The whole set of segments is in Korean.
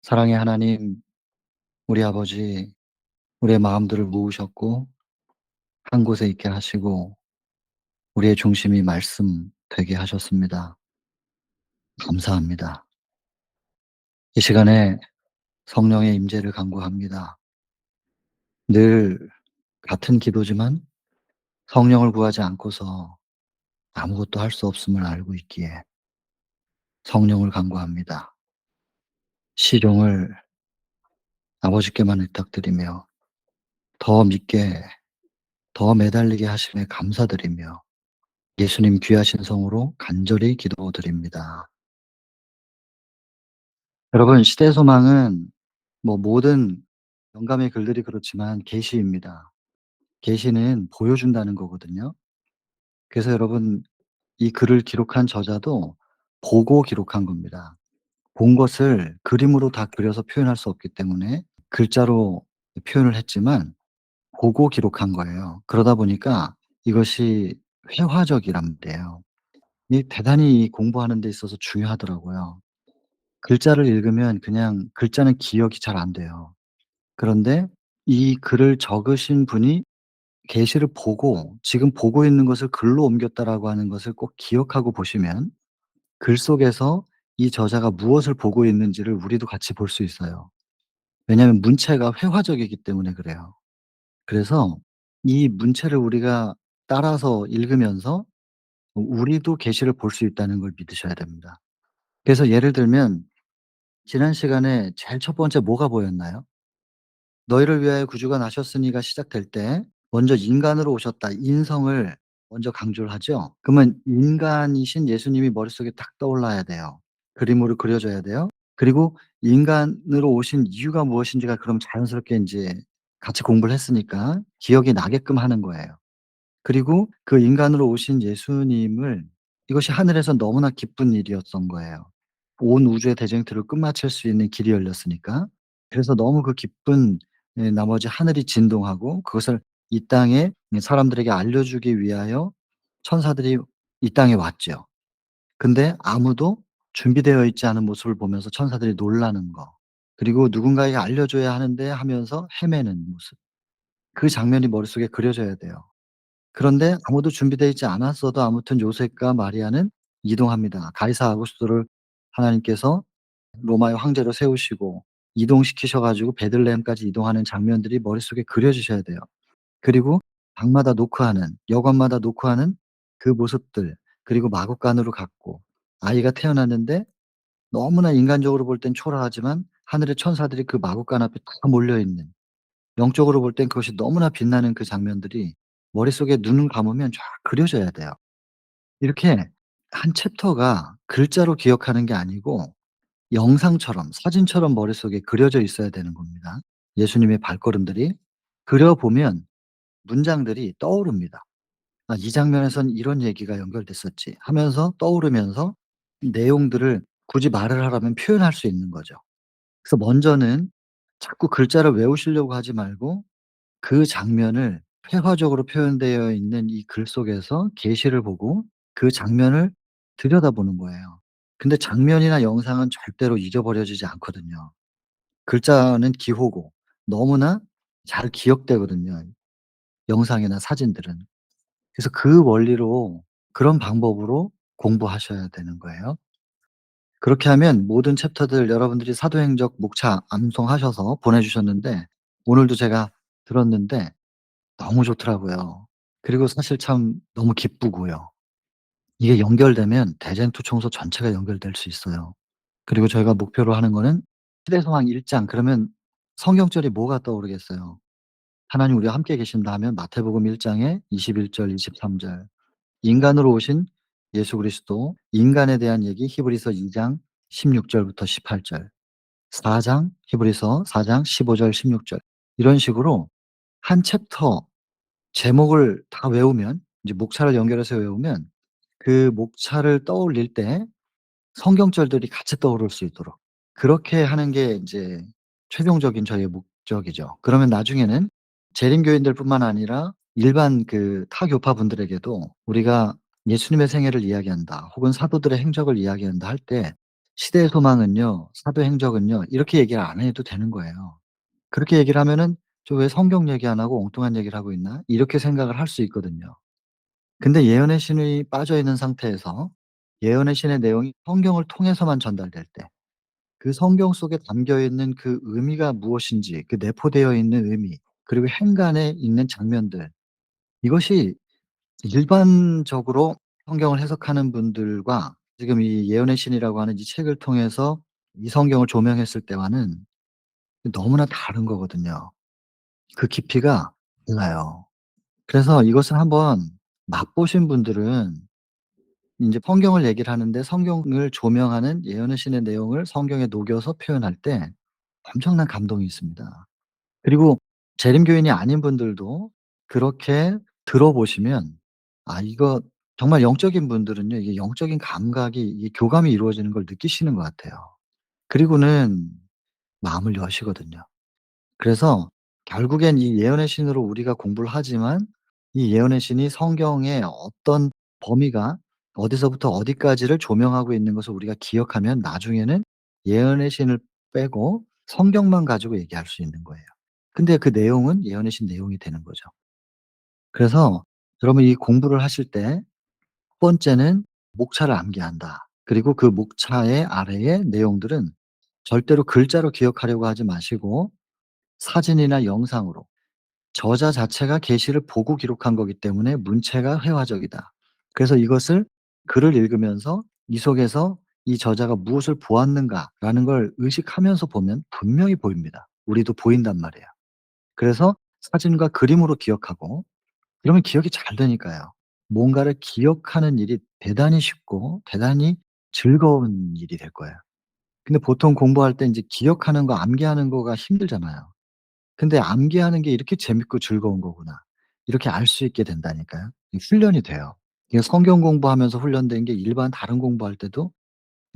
사랑의 하나님, 우리 아버지, 우리의 마음들을 모으셨고 한 곳에 있게 하시고 우리의 중심이 말씀 되게 하셨습니다. 감사합니다. 이 시간에 성령의 임재를 간구합니다. 늘 같은 기도지만 성령을 구하지 않고서 아무것도 할 수 없음을 알고 있기에 성령을 간구합니다. 시종을 아버지께만 의탁드리며 더 믿게, 더 매달리게 하심에 감사드리며 예수님 귀하신 성으로 간절히 기도드립니다. 여러분, 시대소망은 모든 영감의 글들이 그렇지만 계시입니다. 계시는 보여준다는 거거든요. 그래서 여러분, 이 글을 기록한 저자도 보고 기록한 겁니다. 본 것을 그림으로 다 그려서 표현할 수 없기 때문에 글자로 표현을 했지만 보고 기록한 거예요. 그러다 보니까 이것이 회화적이란 말이에요. 이 대단히 이 공부하는 데 있어서 중요하더라고요. 글자를 읽으면 그냥 글자는 기억이 잘 안 돼요. 그런데 이 글을 적으신 분이 계시를 보고 지금 보고 있는 것을 글로 옮겼다라고 하는 것을 꼭 기억하고 보시면 글 속에서 이 저자가 무엇을 보고 있는지를 우리도 같이 볼 수 있어요. 왜냐하면 문체가 회화적이기 때문에 그래요. 그래서 이 문체를 우리가 따라서 읽으면서 우리도 계시를 볼 수 있다는 걸 믿으셔야 됩니다. 그래서 예를 들면 지난 시간에 제일 첫 번째 뭐가 보였나요? "너희를 위하여 구주가 나셨으니"가 시작될 때 먼저 "인간으로 오셨다." 인성을 먼저 강조를 하죠. 그러면 인간이신 예수님이 머릿속에 딱 떠올라야 돼요. 그림으로 그려져야 돼요. 그리고 인간으로 오신 이유가 무엇인지가 그럼 자연스럽게 인제 같이 공부를 했으니까 기억이 나게끔 하는 거예요. 그리고 그 인간으로 오신 예수님을 이것이 하늘에서 너무나 기쁜 일이었던 거예요. 온 우주의 대쟁투를 끝마칠 수 있는 길이 열렸으니까. 그래서 너무 그 기쁜 나머지 하늘이 진동하고 그것을 이 땅에 사람들에게 알려주기 위하여 천사들이 이 땅에 왔죠. 근데 아무도 준비되어 있지 않은 모습을 보면서 천사들이 놀라는 거. 그리고 누군가에게 알려줘야 하는데 하면서 헤매는 모습. 그 장면이 머릿속에 그려져야 돼요. 그런데 아무도 준비되어 있지 않았어도 아무튼 요셉과 마리아는 이동합니다. 가이사 아구스토를 하나님께서 로마의 황제로 세우시고 이동시키셔 가지고 베들레헴까지 이동하는 장면들이 머릿속에 그려지셔야 돼요. 그리고 방마다 노크하는 여관마다 노크하는 그 모습들, 그리고 마구간으로 갔고 아이가 태어났는데 너무나 인간적으로 볼 땐 초라하지만 하늘의 천사들이 그 마구간 앞에 다 몰려 있는, 영적으로 볼 땐 그것이 너무나 빛나는 그 장면들이 머릿속에 눈을 감으면 쫙 그려져야 돼요. 이렇게 한 챕터가 글자로 기억하는 게 아니고 영상처럼 사진처럼 머릿속에 그려져 있어야 되는 겁니다. 예수님의 발걸음들이. 그려 보면 문장들이 떠오릅니다. '아, 이 장면에선 이런 얘기가 연결됐었지.' 하면서 떠오르면서 내용들을 굳이 말을 하라면 표현할 수 있는 거죠. 그래서 먼저는 자꾸 글자를 외우시려고 하지 말고 그 장면을 회화적으로 표현되어 있는 이 글 속에서 계시를 보고 그 장면을 들여다보는 거예요. 근데 장면이나 영상은 절대로 잊어버려지지 않거든요. 글자는 기호고 너무나 잘 기억되거든요, 영상이나 사진들은. 그래서 그 원리로 그런 방법으로 공부하셔야 되는 거예요. 그렇게 하면 모든 챕터들 여러분들이 사도행적 목차 암송하셔서 보내주셨는데 오늘도 제가 들었는데 너무 좋더라고요. 그리고 사실 참 너무 기쁘고요. 이게 연결되면 대쟁투 청소 전체가 연결될 수 있어요. 그리고 저희가 목표로 하는 거는 시대소망 1장 그러면 성경절이 뭐가 떠오르겠어요. 하나님 우리와 함께 계신다 하면 마태복음 1 장에 21절 23절 인간으로 오신 예수 그리스도 인간에 대한 얘기 히브리서 2장 16 절부터 18절 4장 히브리서 4장 15절 16절 이런 식으로 한 챕터 제목을 다 외우면 이제 목차를 연결해서 외우면 그 목차를 떠올릴 때 성경절들이 같이 떠오를 수 있도록 그렇게 하는 게 인제 최종적인 저희의 목적이죠. 그러면 나중에는 재림교인들뿐만 아니라 일반 그 타 교파분들에게도 우리가 예수님의 생애를 이야기한다 혹은 사도들의 행적을 이야기한다 할 때 시대의 소망은요, 사도행적은요, 이렇게 얘기를 안 해도 되는 거예요. 그렇게 얘기를 하면은 '저 왜 성경 얘기 안 하고 엉뚱한 얘기를 하고 있나?' 이렇게 생각을 할 수 있거든요. 근데 예언의 신이 빠져 있는 상태에서 예언의 신의 내용이 성경을 통해서만 전달될 때 그 성경 속에 담겨 있는 그 의미가 무엇인지, 그 내포되어 있는 의미, 그리고 행간에 있는 장면들, 이것이 일반적으로 성경을 해석하는 분들과 지금 이 예언의 신이라고 하는 이 책을 통해서 이 성경을 조명했을 때와는 너무나 다른 거거든요. 그 깊이가 달라요. 그래서 이것을 한번 맛보신 분들은 인제 성경을 얘기를 하는데 성경을 조명하는 예언의 신의 내용을 성경에 녹여서 표현할 때 엄청난 감동이 있습니다. 그리고 재림교인이 아닌 분들도 그렇게 들어보시면, 아 이거 정말 영적인 분들은요, 이게 영적인 감각이, 이 교감이 이루어지는 걸 느끼시는 것 같아요. 그리고는 마음을 여시거든요. 그래서 결국엔 이 예언의 신으로 우리가 공부를 하지만 이 예언의 신이 성경의 어떤 범위가 어디서부터 어디까지를 조명하고 있는 것을 우리가 기억하면 나중에는 예언의 신을 빼고 성경만 가지고 얘기할 수 있는 거예요. 근데 그 내용은 예언의 신 내용이 되는 거죠. 그래서 여러분 이 공부를 하실 때 첫 번째는 목차를 암기한다. 그리고 그 목차의 아래의 내용들은 절대로 글자로 기억하려고 하지 마시고 사진이나 영상으로, 저자 자체가 계시를 보고 기록한 거기 때문에 문체가 회화적이다. 그래서 이것을 글을 읽으면서 이 속에서 이 저자가 무엇을 보았는가라는 걸 의식하면서 보면 분명히 보입니다. 우리도 보인단 말이에요. 그래서 사진과 그림으로 기억하고, 그러면 기억이 잘 되니까요. 뭔가를 기억하는 일이 대단히 쉽고 대단히 즐거운 일이 될 거예요. 근데 보통 공부할 때 인제 기억하는 거, 암기하는 거가 힘들잖아요. 근데 암기하는 게 이렇게 재밌고 즐거운 거구나, 이렇게 알 수 있게 된다니까요. 이 훈련이 돼요. 이게 성경 공부하면서 훈련된 게 일반 다른 공부할 때도,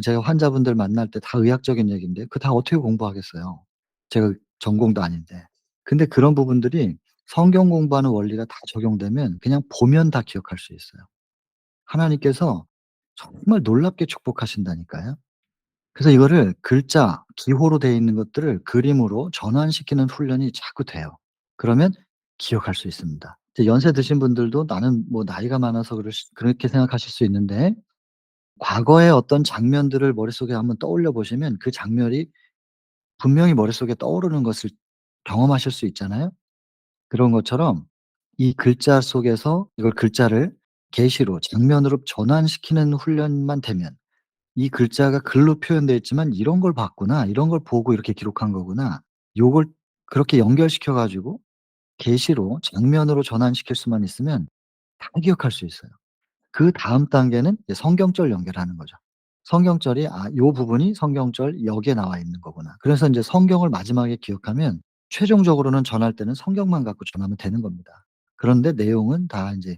제가 환자분들 만날 때 다 의학적인 얘기인데 그 다 어떻게 공부하겠어요. 제가 전공도 아닌데. 근데 그런 부분들이 성경 공부하는 원리가 다 적용되면 그냥 보면 다 기억할 수 있어요. 하나님께서 정말 놀랍게 축복하신다니까요. 그래서 이거를 글자, 기호로 되어 있는 것들을 그림으로 전환시키는 훈련이 자꾸 돼요. 그러면 기억할 수 있습니다. 이제 연세 드신 분들도 '나는 뭐 나이가 많아서 그렇게 생각하실 수 있는데, 과거의 어떤 장면들을 머릿속에 한번 떠올려 보시면 그 장면이 분명히 머릿속에 떠오르는 것을 경험하실 수 있잖아요. 그런 것처럼 이 글자 속에서 이걸 글자를 계시로, 장면으로 전환시키는 훈련만 되면, 이 글자가 글로 표현되어 있지만 '이런 걸 봤구나. 이런 걸 보고 이렇게 기록한 거구나.' 요걸 그렇게 연결시켜 가지고 계시로, 장면으로 전환시킬 수만 있으면 다 기억할 수 있어요. 그다음 단계는 이제 성경절 연결하는 거죠. 성경절이 '아 요 부분이 성경절 여기에 나와 있는 거구나.' 그래서 인제 성경을 마지막에 기억하면 최종적으로는 전할 때는 성경만 갖고 전하면 되는 겁니다. 그런데 내용은 다 인제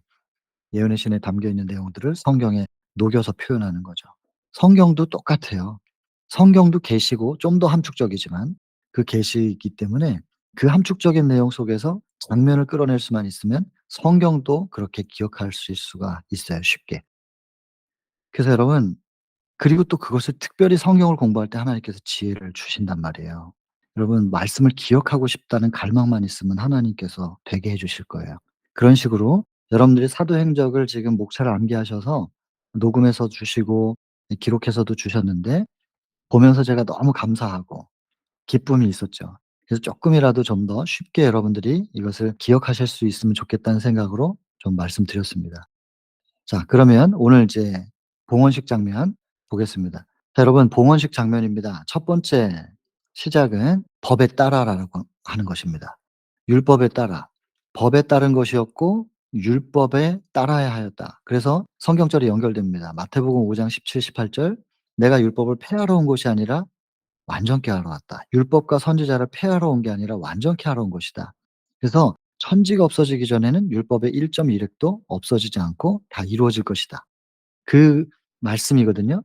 예언의 신에 담겨 있는 내용들을 성경에 녹여서 표현하는 거죠. 성경도 똑같아요. 성경도 계시고 좀 더 함축적이지만 그 계시이기 때문에 그 함축적인 내용 속에서 장면을 끌어낼 수만 있으면 성경도 그렇게 기억할 수 수가 있어요, 쉽게. 그래서 여러분, 그리고 또 그것을 특별히 성경을 공부할 때 하나님께서 지혜를 주신단 말이에요. 여러분 말씀을 기억하고 싶다는 갈망만 있으면 하나님께서 되게 해 주실 거예요. 그런 식으로 여러분들이 사도행적을 지금 목차를 암기하셔서 녹음해서 주시고 기록해서도 주셨는데, 보면서 제가 너무 감사하고 기쁨이 있었죠. 그래서 쪼끔이라도 좀 더 쉽게 여러분들이 이것을 기억하실 수 있으면 좋겠다는 생각으로 좀 말씀드렸습니다. 자, 그러면 오늘 이제 봉헌식 장면 보겠습니다. 자, 여러분 봉헌식 장면입니다. 첫 번째 시작은 법에 따라라고 하는 것입니다. 율법에 따라. 법에 따른 것이었고 율법에 따라야 하였다. 그래서 성경절이 연결됩니다. 마태복음 5장 17, 18절, "내가 율법을 폐하러 온 것이 아니라 완전케 하러 왔다." 율법과 선지자를 폐하러 온 게 아니라 완전케 하러 온 것이다. 그래서 천지가 없어지기 전에는 율법의 1.1 획도 없어지지 않고 다 이루어질 것이다. 그 말씀이거든요.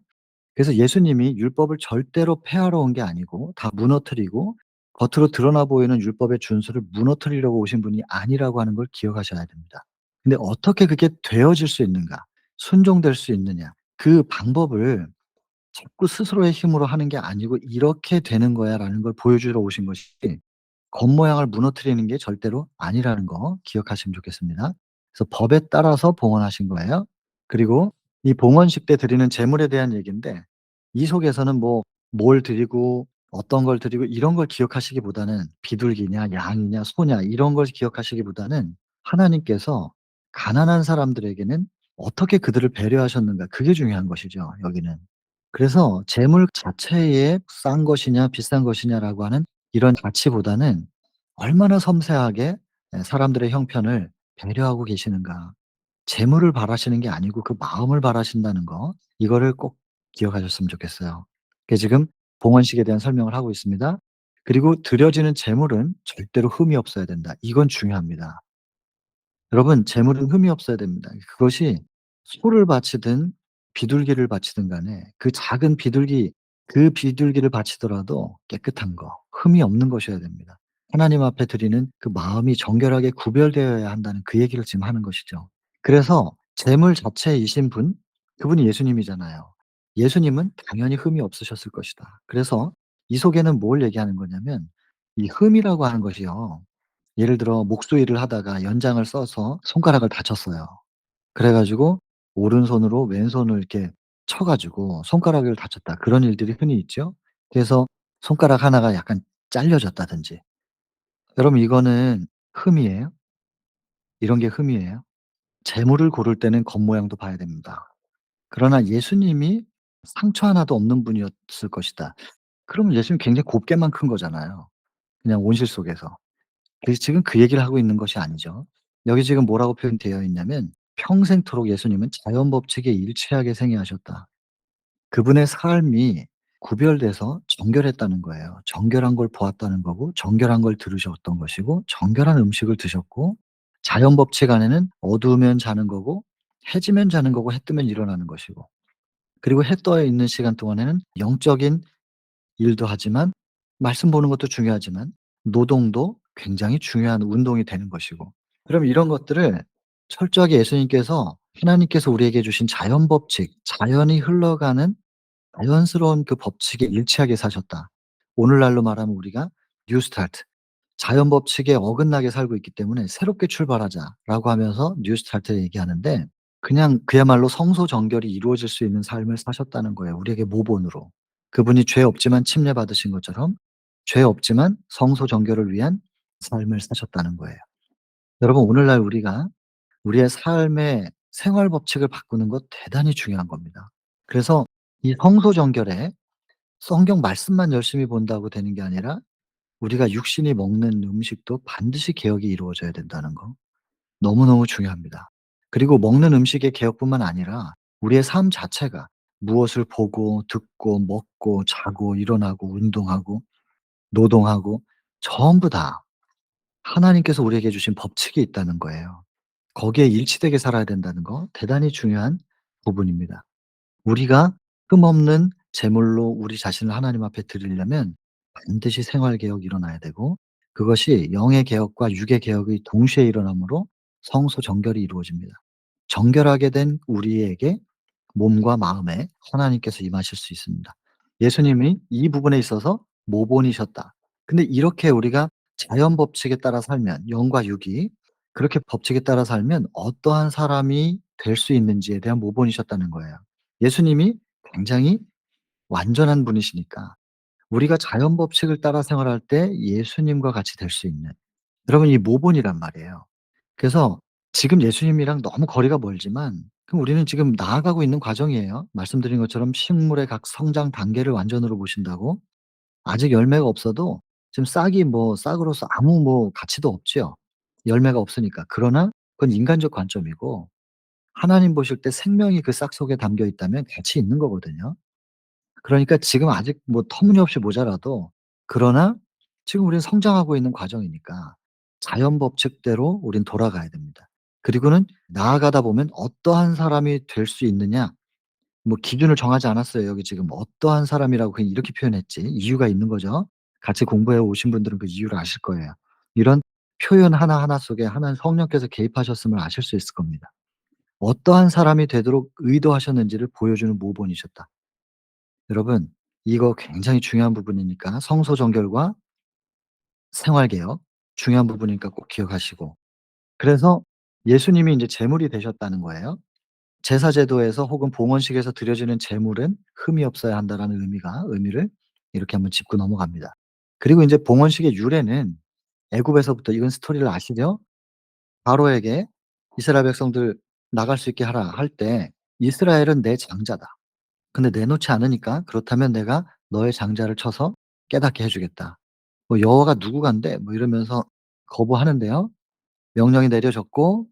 그래서 예수님이 율법을 절대로 폐하러 온 게 아니고 다 무너뜨리고 겉으로 드러나 보이는 율법의 준수를 무너뜨리려고 오신 분이 아니라고 하는 걸 기억하셔야 됩니다. 근데 어떻게 그게 되어질 수 있는가? 순종될 수 있느냐? 그 방법을 자꾸 스스로의 힘으로 하는 게 아니고 '이렇게 되는 거야.'라는 걸 보여주러 오신 것이지 겉모양을 무너뜨리는 게 절대로 아니라는 거 기억하시면 좋겠습니다. 그래서 법에 따라서 봉헌하신 거예요. 그리고 이 봉헌식 때 드리는 제물에 대한 얘기인데 이 속에서는 뭐 뭘 드리고 어떤 걸 드리고 이런 걸 기억하시기보다는 비둘기냐 양이냐 소냐 이런 걸 기억하시기보다는 하나님께서 가난한 사람들에게는 어떻게 그들을 배려하셨는가 그게 중요한 것이죠 여기는. 그래서 재물 자체에 싼 것이냐 비싼 것이냐라고 하는 이런 가치보다는 얼마나 섬세하게 사람들의 형편을 배려하고 계시는가. 재물을 바라시는 게 아니고 그 마음을 바라신다는 거 이거를 꼭 기억하셨으면 좋겠어요. 그게 지금 봉헌식에 대한 설명을 하고 있습니다. 그리고 드려지는 재물은 절대로 흠이 없어야 된다. 이건 중요합니다. 여러분 재물은 흠이 없어야 됩니다. 그것이 소를 바치든 비둘기를 바치든 간에 그 작은 비둘기 그 비둘기를 바치더라도 깨끗한 거 흠이 없는 것이어야 됩니다. 하나님 앞에 드리는 그 마음이 정결하게 구별되어야 한다는 그 얘기를 지금 하는 것이죠. 그래서 재물 자체이신 분 그분이 예수님이잖아요. 예수님은 당연히 흠이 없으셨을 것이다. 그래서 이 속에는 뭘 얘기하는 거냐면 이 흠이라고 하는 것이요. 예를 들어 목수일을 하다가 연장을 써서 손가락을 다쳤어요. 그래 가지고 오른손으로 왼손을 이렇게 쳐 가지고 손가락을 다쳤다. 그런 일들이 흔히 있죠. 그래서 손가락 하나가 약간 잘려졌다든지. 여러분 이거는 흠이에요? 이런 게 흠이에요? 재물을 고를 때는 겉모양도 봐야 됩니다. 그러나 예수님이 상처 하나도 없는 분이었을 것이다. 그러면 예수님 굉장히 곱게만 큰 거잖아요, 그냥 온실 속에서. 그래서 지금 그 얘기를 하고 있는 것이 아니죠. 여기 지금 뭐라고 표현되어 있냐면 "평생토록 예수님은 자연 법칙에 일치하게 생애하셨다." 그분의 삶이 구별돼서 정결했다는 거예요. 정결한 걸 보았다는 거고 정결한 걸 들으셨던 것이고 정결한 음식을 드셨고 자연 법칙 안에는 어두우면 자는 거고 해지면 자는 거고 해 뜨면 일어나는 것이고 그리고 해 떠 있는 시간 동안에는 영적인 일도 하지만 말씀 보는 것도 중요하지만 노동도 굉장히 중요한 운동이 되는 것이고 그럼 이런 것들을 철저하게 예수님께서 하나님께서 우리에게 주신 자연 법칙, 자연이 흘러가는 자연스러운 그 법칙에 일치하게 사셨다. 오늘날로 말하면 우리가 뉴 스타트 자연 법칙에 어긋나게 살고 있기 때문에 "새롭게 출발하자."라고 하면서 뉴 스타트를 얘기하는데 그냥 그야말로 성소 정결이 이루어질 수 있는 삶을 사셨다는 거예요, 우리에게 모본으로. 그분이 죄 없지만 침례받으신 것처럼 죄 없지만 성소 정결을 위한 삶을 사셨다는 거예요. 여러분 오늘날 우리가 우리의 삶의 생활 법칙을 바꾸는 것 대단히 중요한 겁니다. 그래서 이 성소 정결에 성경 말씀만 열심히 본다고 되는 게 아니라 우리가 육신이 먹는 음식도 반드시 개혁이 이루어져야 된다는 거 너무너무 중요합니다. 그리고 먹는 음식의 개혁뿐만 아니라 우리의 삶 자체가 무엇을 보고 듣고 먹고 자고 일어나고 운동하고 노동하고 전부 다 하나님께서 우리에게 주신 법칙이 있다는 거예요. 거기에 일치되게 살아야 된다는 거 대단히 중요한 부분입니다. 우리가 흠없는 제물로 우리 자신을 하나님 앞에 드리려면 반드시 생활 개혁이 일어나야 되고 그것이 영의 개혁과 육의 개혁이 동시에 일어나므로 성소 정결이 이루어집니다. 정결하게 된 우리에게 몸과 마음에 하나님께서 임하실 수 있습니다. 예수님이 이 부분에 있어서 모본이셨다. 근데 이렇게 우리가 자연 법칙에 따라 살면 영과 육이 그렇게 법칙에 따라 살면 어떠한 사람이 될 수 있는지에 대한 모본이셨다는 거예요. 예수님이 굉장히 완전한 분이시니까 우리가 자연 법칙을 따라 생활할 때 예수님과 같이 될 수 있는 여러분 이 모본이란 말이에요. 그래서 지금 예수님이랑 너무 거리가 멀지만 그럼 우리는 지금 나아가고 있는 과정이에요. 말씀드린 것처럼 식물의 각 성장 단계를 완전으로 보신다고 아직 열매가 없어도 지금 싹이 뭐 싹으로서 아무 뭐 가치도 없지요. 열매가 없으니까. 그러나 그건 인간적 관점이고 하나님 보실 때 생명이 그 싹 속에 담겨 있다면 가치 있는 거거든요. 그러니까 지금 아직 뭐 터무니없이 모자라도 그러나 지금 우리는 성장하고 있는 과정이니까 자연 법칙대로 우린 돌아가야 됩니다. 그리고는 나아가다 보면 어떠한 사람이 될 수 있느냐 뭐 기준을 정하지 않았어요. 여기 지금 어떠한 사람이라고 그냥 이렇게 표현했지. 이유가 있는 거죠. 같이 공부해 오신 분들은 그 이유를 아실 거예요. 이런 표현 하나하나 속에 하나는 성령께서 개입하셨음을 아실 수 있을 겁니다. 어떠한 사람이 되도록 의도하셨는지를 보여주는 모본이셨다. 여러분 이거 굉장히 중요한 부분이니까 성소 정결과 생활 개혁 중요한 부분이니까 꼭 기억하시고 그래서 예수님이 인제 제물이 되셨다는 거예요. 제사 제도에서 혹은 봉헌식에서 드려지는 제물은 흠이 없어야 한다라는 의미를 이렇게 한번 짚고 넘어갑니다. 그리고 인제 봉헌식의 유래는 애굽에서부터 이건 스토리를 아시죠? 바로에게 "이스라엘 백성들 나갈 수 있게 하라." 할 때 "이스라엘은 내 장자다. 근데 내놓지 않으니까 그렇다면 내가 너의 장자를 쳐서 깨닫게 해 주겠다." 뭐 "여호와가 누구간데?" 뭐 이러면서 거부하는데요. 명령이 내려졌고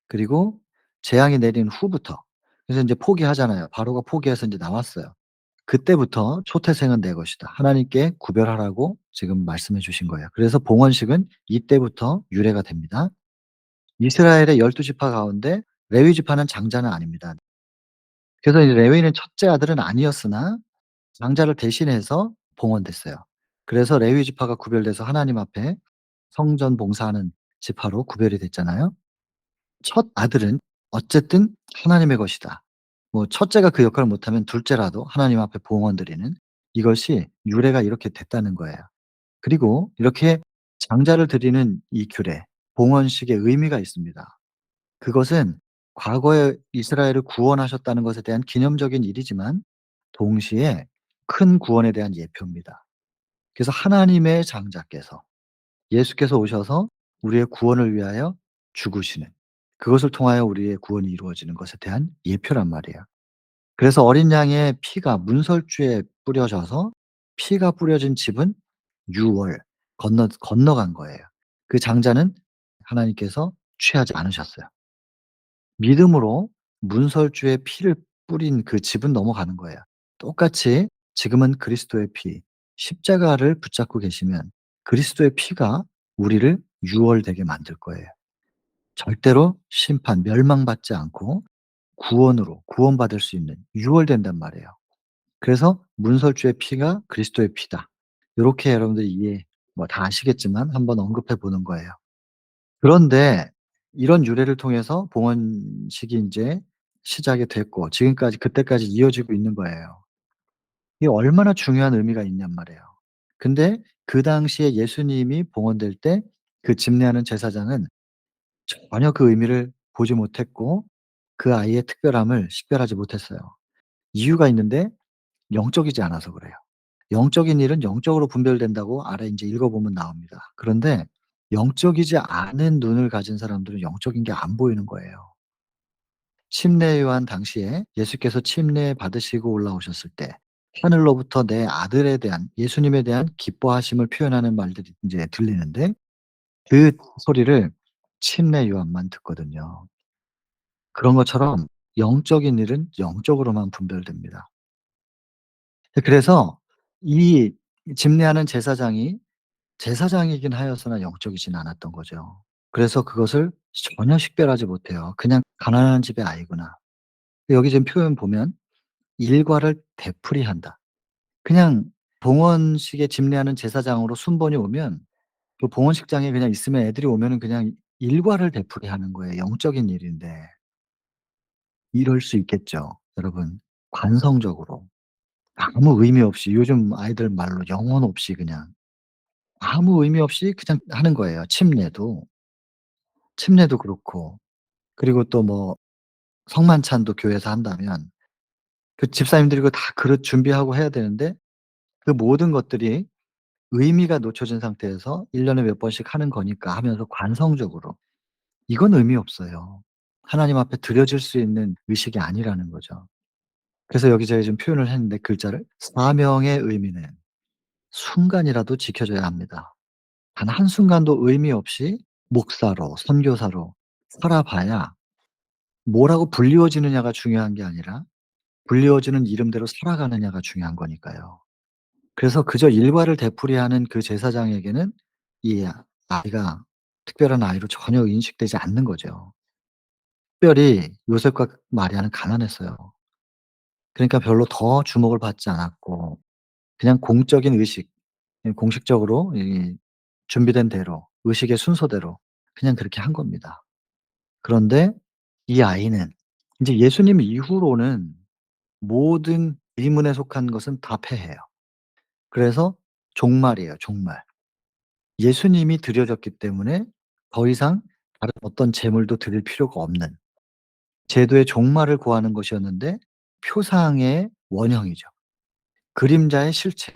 그리고 재앙이 내린 후부터 그래서 인제 포기하잖아요. 바로가 포기해서 인제 나왔어요. 그때부터 "초태생은 내 것이다." 하나님께 구별하라고 지금 말씀해 주신 거예요. 그래서 봉헌식은 이때부터 유래가 됩니다. 이스라엘의 12 지파 가운데 레위 지파는 장자는 아닙니다. 그래서 이제 레위는 첫째 아들은 아니었으나 장자를 대신해서 봉헌됐어요. 그래서 레위 지파가 구별돼서 하나님 앞에 성전 봉사하는 지파로 구별이 됐잖아요. 첫 아들은 어쨌든 하나님의 것이다. 뭐 첫째가 그 역할을 못하면 둘째라도 하나님 앞에 봉헌 드리는 이것이 유래가 이렇게 됐다는 거예요. 그리고 이렇게 장자를 드리는 이 규례 봉헌식의 의미가 있습니다. 그것은 과거에 이스라엘을 구원하셨다는 것에 대한 기념적인 일이지만 동시에 큰 구원에 대한 예표입니다. 그래서 하나님의 장자께서 예수께서 오셔서 우리의 구원을 위하여 죽으시는 그것을 통하여 우리의 구원이 이루어지는 것에 대한 예표란 말이에요. 그래서 어린 양의 피가 문설주에 뿌려져서 피가 뿌려진 집은 유월 건너간 거예요. 그 장자는 하나님께서 취하지 않으셨어요. 믿음으로 문설주에 피를 뿌린 그 집은 넘어가는 거예요. 똑같이 지금은 그리스도의 피, 십자가를 붙잡고 계시면 그리스도의 피가 우리를 유월되게 만들 거예요. 절대로 심판, 멸망받지 않고 구원으로 구원받을 수 있는 유월된단 말이에요. 그래서 문설주의 피가 그리스도의 피다. 요렇게 여러분들이 이해 뭐 다 아시겠지만 한번 언급해 보는 거예요. 그런데 이런 유래를 통해서 봉헌식이 인제 시작이 됐고 지금까지 그때까지 이어지고 있는 거예요. 이게 얼마나 중요한 의미가 있냔 말이에요. 근데 그 당시에 예수님이 봉헌될 때 그 집례하는 제사장은 전혀 그 의미를 보지 못했고 그 아이의 특별함을 식별하지 못했어요. 이유가 있는데 영적이지 않아서 그래요. 영적인 일은 영적으로 분별된다고 아래 인제 읽어 보면 나옵니다. 그런데 영적이지 않은 눈을 가진 사람들은 영적인 게 안 보이는 거예요. 침례 요한 당시에 예수께서 침례 받으시고 올라오셨을 때 하늘로부터 내 아들에 대한 예수님에 대한 기뻐하심을 표현하는 말들이 인제 들리는데 그 소리를 침례 요한만 듣거든요. 그런 것처럼 영적인 일은 영적으로만 분별됩니다. 그래서 이 집례하는 제사장이 제사장이긴 하였으나 영적이진 않았던 거죠. 그래서 그것을 전혀 식별하지 못해요. 그냥 '가난한 집의 아이구나.' 여기 지금 표현 보면 "일과를 되풀이한다." 그냥 봉헌식에 집례하는 제사장으로 순번이 오면 그 봉헌식장에 그냥 있으면 애들이 오면은 그냥 일과를 되풀이하는 거예요, 영적인 일인데. 이럴 수 있겠죠, 여러분. 관성적으로. 아무 의미 없이 요즘 아이들 말로 영혼 없이 그냥 아무 의미 없이 그냥 하는 거예요, 침례도. 침례도 그렇고 그리고 또 뭐 성만찬도 교회에서 한다면 그 집사님들이 그거 다 그릇 준비하고 해야 되는데 그 모든 것들이 의미가 놓쳐진 상태에서 1 년에 몇 번씩 하는 거니까 하면서 관성적으로 이건 의미 없어요. 하나님 앞에 드려질 수 있는 의식이 아니라는 거죠. 그래서 여기 제가 지금 표현을 했는데 글자를 사명의 의미는 순간이라도 지켜져야 합니다. 단 한순간도 의미 없이 목사로 선교사로 살아봐야 뭐라고 불리워지느냐가 중요한 게 아니라 불리워지는 이름대로 살아가느냐가 중요한 거니까요. 그래서 그저 일과를 되풀이하는 그 제사장에게는 이 아이가 특별한 아이로 전혀 인식되지 않는 거죠. 특별히 요셉과 마리아는 가난했어요. 그러니까 별로 더 주목을 받지 않았고 그냥 공적인 의식 공식적으로 이 준비된 대로 의식의 순서대로 그냥 그렇게 한 겁니다. 그런데 이 아이는 인제 예수님 이후로는 모든 이문에 속한 것은 다 패해요. 그래서 종말이에요, 종말. 예수님이 드려졌기 때문에 더 이상 다른 어떤 제물도 드릴 필요가 없는 제도의 종말을 고하는 것이었는데 표상의 원형이죠. 그림자의 실체.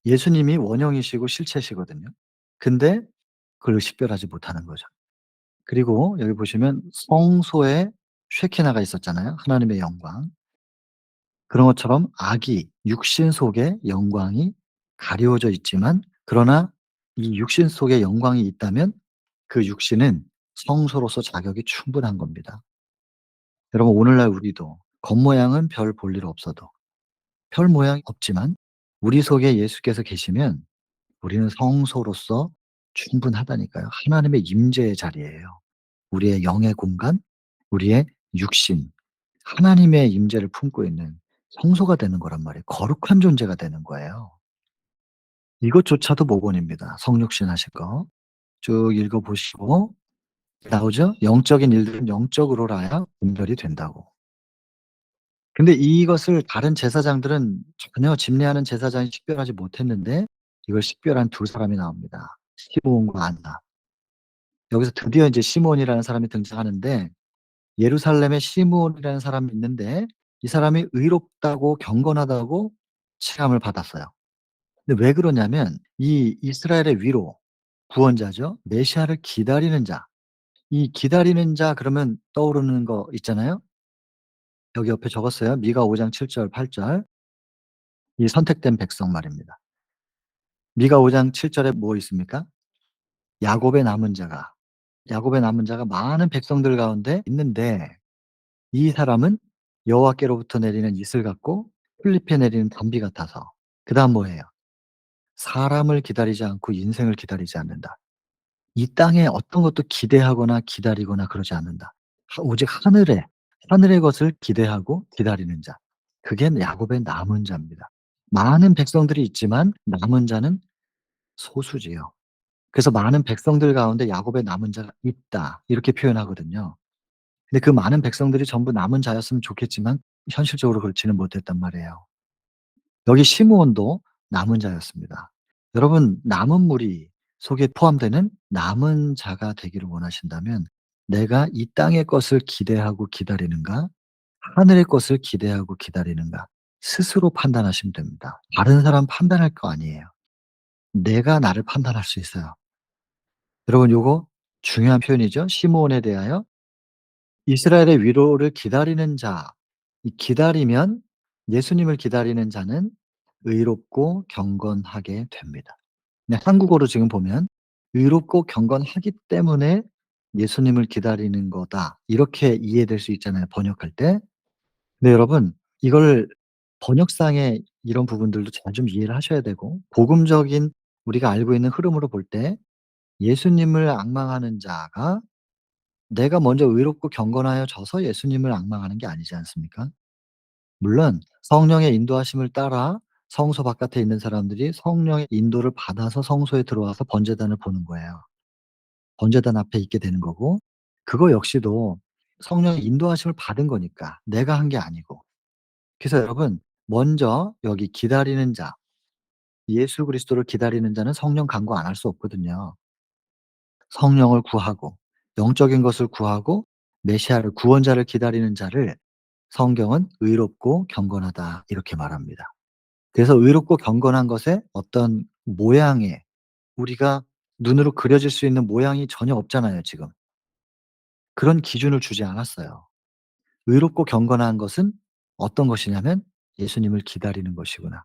예수님이 원형이시고 실체시거든요. 근데 그걸 식별하지 못하는 거죠. 그리고 여기 보시면 성소에 쉐키나가 있었잖아요, 하나님의 영광. 그런 것처럼 아기 육신 속에 영광이 가리워져 있지만 그러나 이 육신 속에 영광이 있다면 그 육신은 성소로서 자격이 충분한 겁니다. 여러분 오늘날 우리도 겉모양은 별 볼 일 없어도 별 모양이 없지만 우리 속에 예수께서 계시면 우리는 성소로서 충분하다니까요. 하나님의 임재의 자리예요. 우리의 영의 공간, 우리의 육신, 하나님의 임재를 품고 있는 성소가 되는 거란 말이에요. 거룩한 존재가 되는 거예요. 이것조차도 모본입니다. 성육신 하실 거. 쭉 읽어 보시고 나오죠? 영적인 일들은 영적으로라야 분별이 된다고. 근데 이것을 다른 제사장들은 전혀 집례하는 제사장이 식별하지 못했는데 이걸 식별한 두 사람이 나옵니다. 시므온과 안나. 여기서 드디어 이제 시므온이라는 사람이 등장하는데 예루살렘에 시므온이라는 사람이 있는데 이 사람이 의롭다고 경건하다고 칭함을 받았어요. 근데 왜 그러냐면 이 이스라엘의 위로 구원자죠. 메시아를 기다리는 자. 이 기다리는 자 그러면 떠오르는 거 있잖아요. 여기 옆에 적었어요. 미가 5장 7절 8절. 이 선택된 백성 말입니다. 미가 5장 7 절에 뭐 있습니까? 야곱의 남은 자가 야곱의 남은 자가 많은 백성들 가운데 있는데 이 사람은 여호와께로부터 내리는 이슬 같고 풀잎에 내리는 단비 같아서 그다음 뭐예요? 사람을 기다리지 않고 인생을 기다리지 않는다. 이 땅에 어떤 것도 기대하거나 기다리거나 그러지 않는다. 오직 하늘의 것을 기대하고 기다리는 자. 그게 야곱의 남은 자입니다. 많은 백성들이 있지만 남은 자는 소수지요. 그래서 많은 백성들 가운데 야곱의 남은 자가 있다. 이렇게 표현하거든요. 근데 그 많은 백성들이 전부 남은 자였으면 좋겠지만 현실적으로 그렇지는 못했단 말이에요. 여기 시므온도 남은 자였습니다. 여러분 남은 무리 속에 포함되는 남은 자가 되기를 원하신다면 내가 이 땅의 것을 기대하고 기다리는가 하늘의 것을 기대하고 기다리는가 스스로 판단하시면 됩니다. 다른 사람 판단할 거 아니에요. 내가 나를 판단할 수 있어요. 여러분 요거 중요한 표현이죠. 시므온에 대하여 이스라엘의 위로를 기다리는 자. 이 기다리면 예수님을 기다리는 자는 의롭고 경건하게 됩니다. 네, 한국어로 지금 보면 '의롭고 경건하기 때문에 예수님을 기다리는 거다.' 이렇게 이해될 수 있잖아요, 번역할 때. 근데 여러분 이걸 번역상의 이런 부분들도 잘 좀 이해를 하셔야 되고 복음적인 우리가 알고 있는 흐름으로 볼 때 예수님을 앙망하는 자가 내가 먼저 의롭고 경건하여져서 예수님을 앙망하는 게 아니지 않습니까? 물론 성령의 인도하심을 따라 성소 바깥에 있는 사람들이 성령의 인도를 받아서 성소에 들어와서 번제단을 보는 거예요. 번제단 앞에 있게 되는 거고 그거 역시도 성령의 인도하심을 받은 거니까 내가 한 게 아니고. 그래서 여러분 먼저 여기 기다리는 자 예수 그리스도를 기다리는 자는 성령 간구 안 할 수 없거든요. 성령을 구하고 영적인 것을 구하고 메시아를 구원자를 기다리는 자를 성경은 "의롭고 경건하다." 이렇게 말합니다. 그래서 의롭고 경건한 것에 어떤 모양의 우리가 눈으로 그려질 수 있는 모양이 전혀 없잖아요 지금. 그런 기준을 주지 않았어요. 의롭고 경건한 것은 어떤 것이냐면 예수님을 기다리는 것이구나.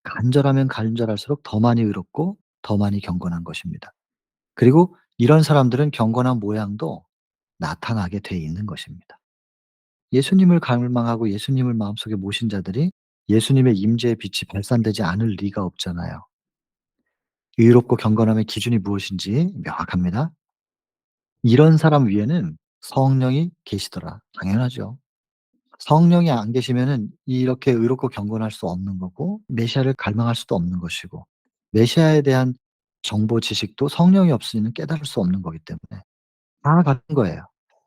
간절하면 간절할수록 더 많이 의롭고 더 많이 경건한 것입니다. 그리고 이런 사람들은 경건한 모양도 나타나게 돼 있는 것입니다. 예수님을 갈망하고 예수님을 마음속에 모신 자들이 예수님의 임재의 빛이 발산되지 않을 리가 없잖아요. 의롭고 경건함의 기준이 무엇인지 명확합니다. 이런 사람 위에는 성령이 계시더라. 당연하죠. 성령이 안 계시면은 이렇게 의롭고 경건할 수 없는 거고 메시아를 갈망할 수도 없는 것이고 메시아에 대한 정보 지식도 성령이 없이는 깨달을 수 없는 거기 때문에 다 같은 거예요.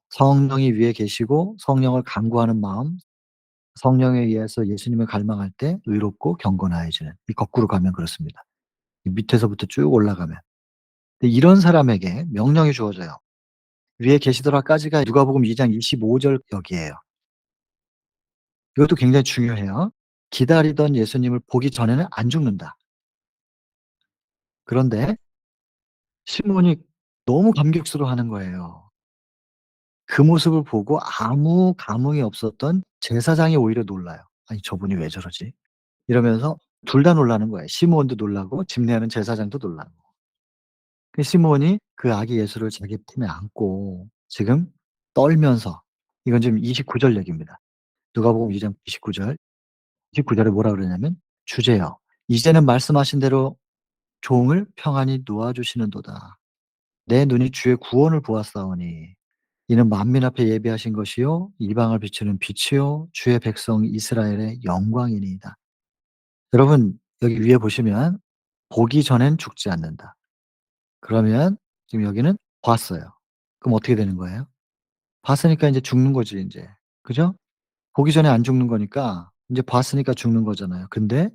성령이 위에 계시고 성령을 간구하는 마음, 성령에 의해서 예수님을 갈망할 때 의롭고 경건하여지는. 이 거꾸로 가면 그렇습니다. 이 밑에서부터 쭉 올라가면. 근데 이런 사람에게 명령이 주어져요. 위에 계시더라까지가 누가복음 2장 25절 여기에요. 이것도 굉장히 중요해요. 기다리던 예수님을 보기 전에는 안 죽는다. 그런데 시몬이 너무 감격스러워하는 거예요. 그 모습을 보고 아무 감흥이 없었던 제사장이 오히려 놀라요. '아니 저분이 왜 저러지?' 이러면서 둘 다 놀라는 거예요. 시몬도 놀라고 집례하는 제사장도 놀라고. 그 시몬이 그 아기 예수를 자기 품에 안고 지금 떨면서, 이건 지금 29절 얘기입니다. 누가복음 2장 29 절. 29 절에 뭐라 그러냐면 "주제여 이제는 말씀하신 대로 종을 평안히 놓아 주시는도다. 내 눈이 주의 구원을 보았사오니 이는 만민 앞에 예비하신 것이요 이방을 비추는 빛이요 주의 백성 이스라엘의 영광이니이다." 여러분 여기 위에 보시면 "보기 전엔 죽지 않는다." 그러면 지금 여기는 봤어요. 그럼 어떻게 되는 거예요? 봤으니까 인제 죽는 거지 인제. 그죠? 보기 전에 안 죽는 거니까 인제 봤으니까 죽는 거잖아요. 근데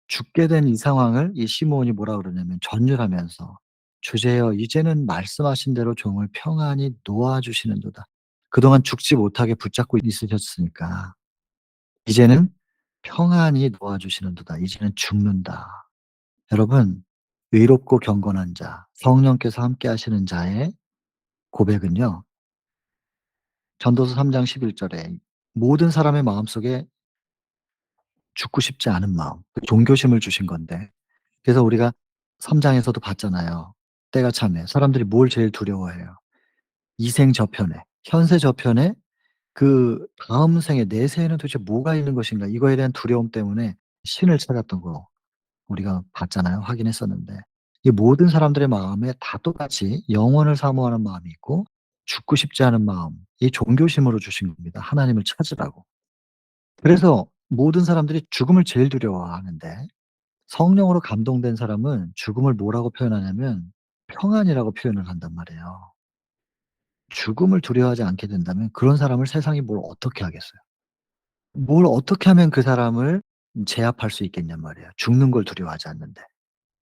죽게 된 이 상황을 이 시므온이 뭐라 그러냐면 전율하면서 "주제여 이제는 말씀하신 대로 종을 평안히 놓아 주시는도다." 그동안 죽지 못하게 붙잡고 있으셨으니까 이제는 평안히 놓아 주시는도다. 이제는 죽는다. 여러분 의롭고 경건한 자, 성령께서 함께 하시는 자의 고백은요. 전도서 3장 11 절에 모든 사람의 마음속에 죽고 싶지 않은 마음, 그 종교심을 주신 건데, 그래서 우리가 3 장에서도 봤잖아요. 때가 참에 사람들이 뭘 제일 두려워해요? 이생 저편에, 현세 저편에 그 다음 생에 내 세에는 도대체 뭐가 있는 것인가, 이거에 대한 두려움 때문에 신을 찾았던 거 우리가 봤잖아요. 확인했었는데 이 모든 사람들의 마음에 다 똑같이 영원을 사모하는 마음이 있고 죽고 싶지 않은 마음, 이 종교심으로 주신 겁니다, 하나님을 찾으라고. 그래서 모든 사람들이 죽음을 제일 두려워하는데 성령으로 감동된 사람은 죽음을 뭐라고 표현하냐면 평안이라고 표현을 한단 말이에요. 죽음을 두려워하지 않게 된다면 그런 사람을 세상이 뭘 어떻게 하겠어요. 뭘 어떻게 하면 그 사람을 제압할 수 있겠냔 말이에요, 죽는 걸 두려워하지 않는데.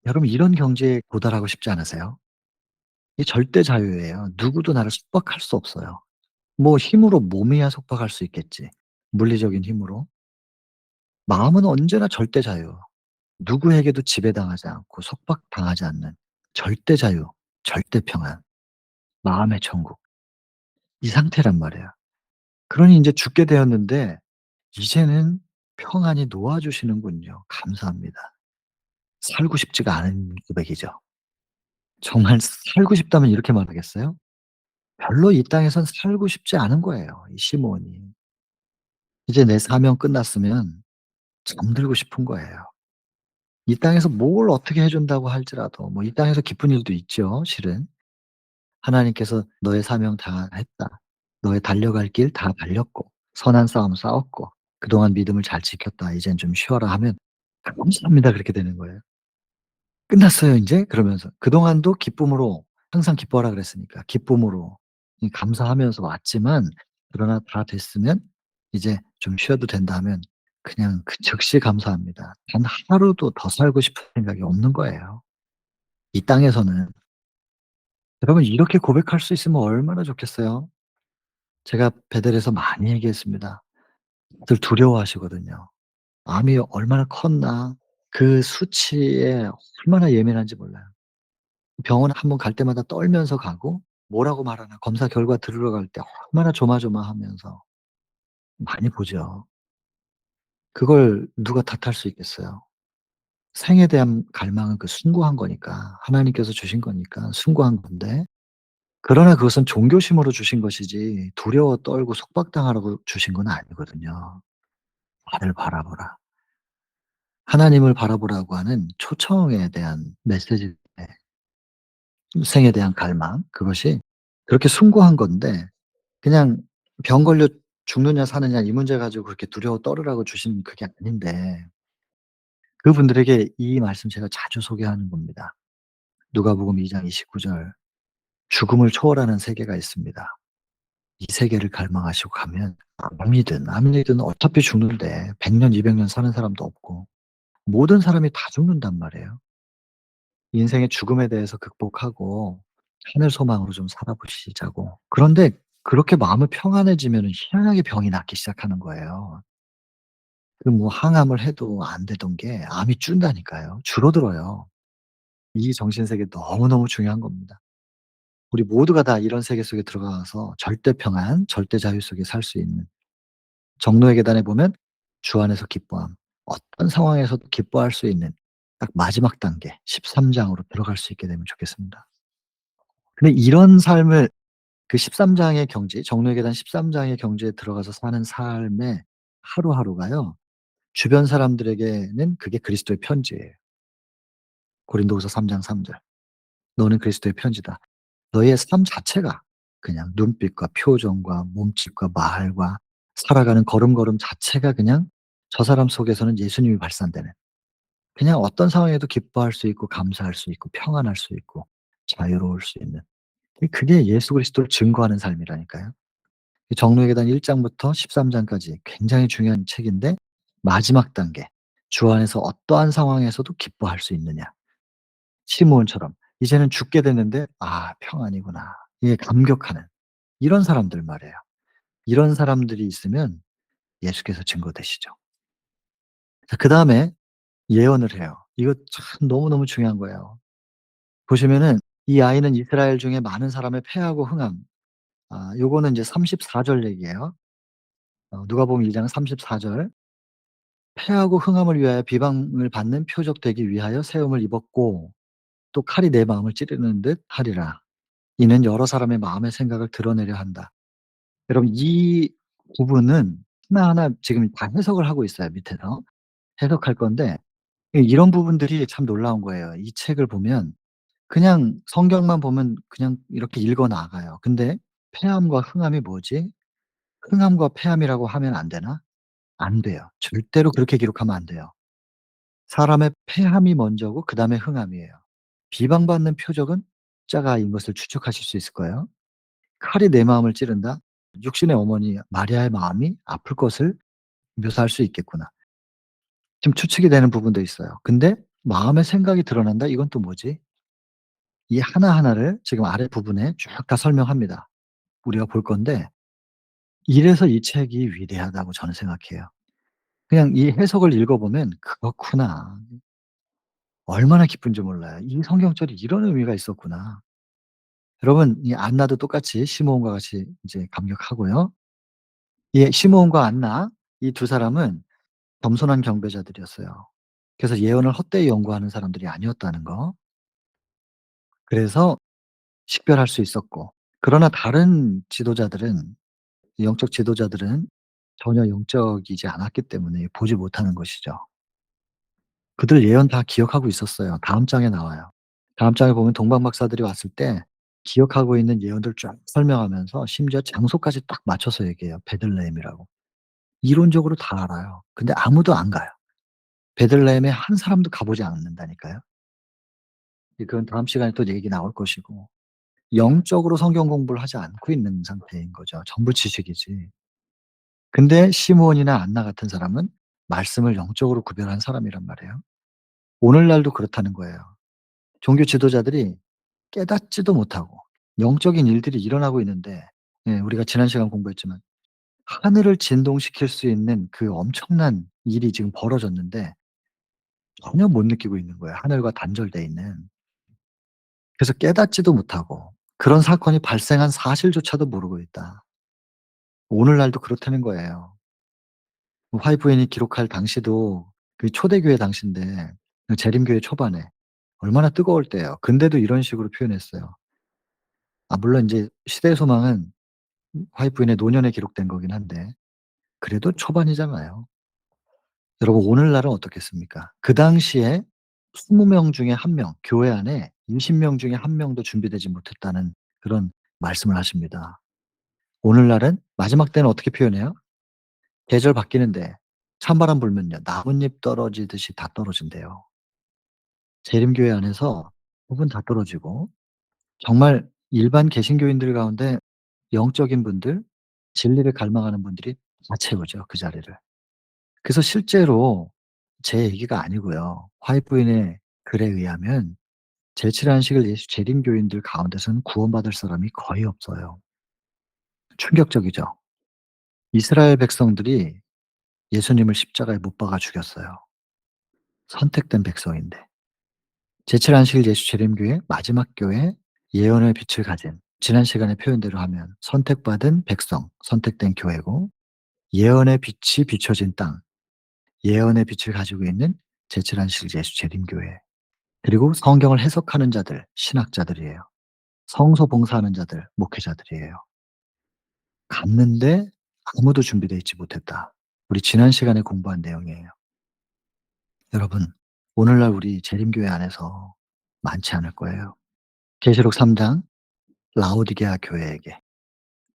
여러분 이런 경지에 도달하고 싶지 않으세요? 이 절대 자유예요. 누구도 나를 속박할 수 없어요. 뭐 힘으로 몸이야 속박할 수 있겠지, 물리적인 힘으로. 마음은 언제나 절대 자유. 누구에게도 지배당하지 않고 속박당하지 않는 절대 자유, 절대 평안, 마음의 천국, 이 상태란 말이에요. 그러니 인제 죽게 되었는데 이제는 평안히 놓아 주시는군요. 감사합니다. 살고 싶지가 않은 고백이죠. 정말 살고 싶다면 이렇게 말하겠어요? 별로 이 땅에선 살고 싶지 않은 거예요, 이 시므온이. 이제 내 사명 끝났으면 잠들고 싶은 거예요. 이 땅에서 뭘 어떻게 해 준다고 할지라도, 뭐 이 땅에서 기쁜 일도 있죠 실은. 하나님께서 "너의 사명 다 했다. 너의 달려갈 길 다 달렸고 선한 싸움 싸웠고 그동안 믿음을 잘 지켰다. 이젠 좀 쉬어라." 하면 "감사합니다." 그렇게 되는 거예요. "끝났어요 인제." 그러면서 그동안도 기쁨으로 항상 기뻐하라 그랬으니까 기쁨으로 감사하면서 왔지만, 그러나 다 됐으면 "이제 좀 쉬어도 된다." 하면 그냥 그 즉시 감사합니다. 단 하루도 더 살고 싶은 생각이 없는 거예요, 이 땅에서는. 여러분 이렇게 고백할 수 있으면 얼마나 좋겠어요. 제가 베델에서 많이 얘기했습니다. 다들 두려워하시거든요. 암이 얼마나 컸나, 그 수치에 얼마나 예민한지 몰라요. 병원 한 번 갈 때마다 떨면서 가고 뭐라고 말하나 검사 결과 들으러 갈 때 얼마나 조마조마하면서 많이 보죠. 그걸 누가 탓할 수 있겠어요. 생에 대한 갈망은 그 숭고한 거니까, 하나님께서 주신 거니까 숭고한 건데, 그러나 그것은 종교심으로 주신 것이지 두려워 떨고 속박당하라고 주신 건 아니거든요. 나를 바라보라. 하나님을 바라보라고 하는 초청에 대한 메시지인데, 생에 대한 갈망, 그것이 그렇게 숭고한 건데 그냥 병 걸려 죽느냐 사느냐 이 문제 가지고 그렇게 두려워 떨으라고 주신 그게 아닌데, 그분들에게 이 말씀 제가 자주 소개하는 겁니다. 누가복음 2장 29절. 죽음을 초월하는 세계가 있습니다. 이 세계를 갈망하시고 가면 암이든 암이든 어차피 죽는데 100 년, 200년 사는 사람도 없고 모든 사람이 다 죽는단 말이에요. 인생의 죽음에 대해서 극복하고 하늘 소망으로 좀 살아보시자고. 그런데 그렇게 마음이 평안해지면은 희한하게 병이 낫기 시작하는 거예요. 그 뭐 항암을 해도 안 되던 게 암이 준다니까요. 줄어들어요. 이 정신세계 너무너무 중요한 겁니다. 우리 모두가 다 이런 세계 속에 들어가서 절대 평안, 절대 자유 속에 살 수 있는 정노의 계단에 보면 주 안에서 기뻐함. 어떤 상황에서도 기뻐할 수 있는 딱 마지막 단계 13 장으로 들어갈 수 있게 되면 좋겠습니다. 근데 이런 삶을 그 13 장의 경지, 정노의 계단 13 장의 경지에 들어가서 사는 삶의 하루하루가요. 주변 사람들에게는 그게 그리스도의 편지예요. 고린도후서 3장 3 절. "너는 그리스도의 편지다." 너의 삶 자체가 그냥 눈빛과 표정과 몸짓과 말과 살아가는 걸음걸음 자체가 그냥 저 사람 속에서는 예수님이 발산되는, 그냥 어떤 상황에도 기뻐할 수 있고 감사할 수 있고 평안할 수 있고 자유로울 수 있는, 그게 예수 그리스도를 증거하는 삶이라니까요. 이 정로의 계단 1 장부터 13 장까지 굉장히 중요한 책인데 마지막 단계, 주 안에서 어떠한 상황에서도 기뻐할 수 있느냐. 시므온처럼 이제는 죽게 됐는데 '아 평안이구나.' 이게 감격하는 이런 사람들 말이에요. 이런 사람들이 있으면 예수께서 증거되시죠. 자 그다음에 예언을 해요. 이거 참 너무너무 중요한 거예요. 보시면은 이 아이는 이스라엘 중에 많은 사람의 패하고 흥함, 요거는 인제 34절 얘기예요. 누가복음 2장 34 절. "패하고 흥함을 위하여 비방을 받는 표적 되기 위하여 세움을 입었고 또 칼이 내 마음을 찌르는 듯 하리라. 이는 여러 사람의 마음의 생각을 드러내려 한다." 여러분 이 부분은 하나하나 지금 다 해석을 하고 있어요 밑에서. 해석할 건데 이런 부분들이 참 놀라운 거예요. 이 책을 보면 그냥 성경만 보면 그냥 이렇게 읽어 나가요. 근데 패함과 흥함이 뭐지? 흥함과 패함이라고 하면 안 되나? 안 돼요. 절대로 그렇게 기록하면 안 돼요. 사람의 패함이 먼저고 그다음에 흥함이에요. 비방받는 표적은 십자가인 것을 추측하실 수 있을 거예요. 칼이 내 마음을 찌른다? 육신의 어머니 마리아의 마음이 아플 것을 묘사할 수 있겠구나. 좀 추측이 되는 부분도 있어요. 근데 마음의 생각이 드러난다? 이건 또 뭐지? 이 하나하나를 지금 아래 부분에 쭉 다 설명합니다. 우리가 볼 건데 이래서 이 책이 위대하다고 저는 생각해요. 그냥 이 해석을 읽어 보면 '그렇구나.' 얼마나 기쁜지 몰라요. '이 성경절이 이런 의미가 있었구나.' 여러분 이 안나도 똑같이 시므온과 같이 이제 감격하고요. 이 시므온과 안나 이 두 사람은 겸손한 경배자들이었어요. 그래서 예언을 헛되이 연구하는 사람들이 아니었다는 거. 그래서 식별할 수 있었고, 그러나 다른 지도자들은, 영적 지도자들은 전혀 영적이지 않았기 때문에 보지 못하는 것이죠. 그들 예언 다 기억하고 있었어요. 다음 장에 나와요. 다음 장에 보면 동방 박사들이 왔을 때 기억하고 있는 예언들 쫙 설명하면서 심지어 장소까지 딱 맞춰서 얘기해요. 베들레헴이라고. 이론적으로 다 알아요. 근데 아무도 안 가요. 베들레헴에 한 사람도 가 보지 않는다니까요. 그건 다음 시간에 또 얘기 나올 것이고, 영적으로 성경 공부를 하지 않고 있는 상태인 거죠. 전부 지식이지. 근데 시므온이나 안나 같은 사람은 말씀을 영적으로 구별한 사람이란 말이에요. 오늘날도 그렇다는 거예요. 종교 지도자들이 깨닫지도 못하고 영적인 일들이 일어나고 있는데, 우리가 지난 시간 공부했지만 하늘을 진동시킬 수 있는 그 엄청난 일이 지금 벌어졌는데 전혀 못 느끼고 있는 거예요, 하늘과 단절돼 있는. 그래서 깨닫지도 못하고 그런 사건이 발생한 사실조차도 모르고 있다. 오늘날도 그렇다는 거예요. 화이프엔이 기록할 당시도 그 초대교회 당시인데 그 재림교회 초반에 얼마나 뜨거울 때예요. 근데도 이런 식으로 표현했어요. 물론 인제 시대의 소망은 화이프엔의 노년에 기록된 거긴 한데 그래도 초반이잖아요. 여러분 오늘날은 어떻겠습니까? 그 당시에 20명 중에 1 명, 교회 안에 20명 중에 1 명도 준비되지 못했다는 그런 말씀을 하십니다. 오늘날은 마지막 때는 어떻게 표현해요? 계절 바뀌는데 찬바람 불면요 나뭇잎 떨어지듯이 다 떨어진대요. 재림교회 안에서 부분 다 떨어지고 정말 일반 개신교인들 가운데 영적인 분들, 진리를 갈망하는 분들이 다 채우죠, 그 자리를. 그래서 실제로 제 얘기가 아니고요. 화이트부인의 글에 의하면 제7 안식일 예수 재림교인들 가운데서는 구원받을 사람이 거의 없어요. 충격적이죠. 이스라엘 백성들이 예수님을 십자가에 못 박아 죽였어요. 선택된 백성인데. 제7 안식일 예수 재림교회 마지막 교회 예언의 빛을 가진, 지난 시간에 표현대로 하면 선택받은 백성, 선택된 교회고, 예언의 빛이 비춰진 땅, 예언의 빛을 가지고 있는 제7 안식일 예수 재림교회. 그리고 성경을 해석하는 자들, 신학자들이에요. 성서 봉사하는 자들, 목회자들이에요. 갔는데 아무도 준비되어 있지 못했다. 우리 지난 시간에 공부한 내용이에요. 여러분, 오늘날 우리 재림교회 안에서 많지 않을 거예요. 계시록 3장 라오디게아 교회에게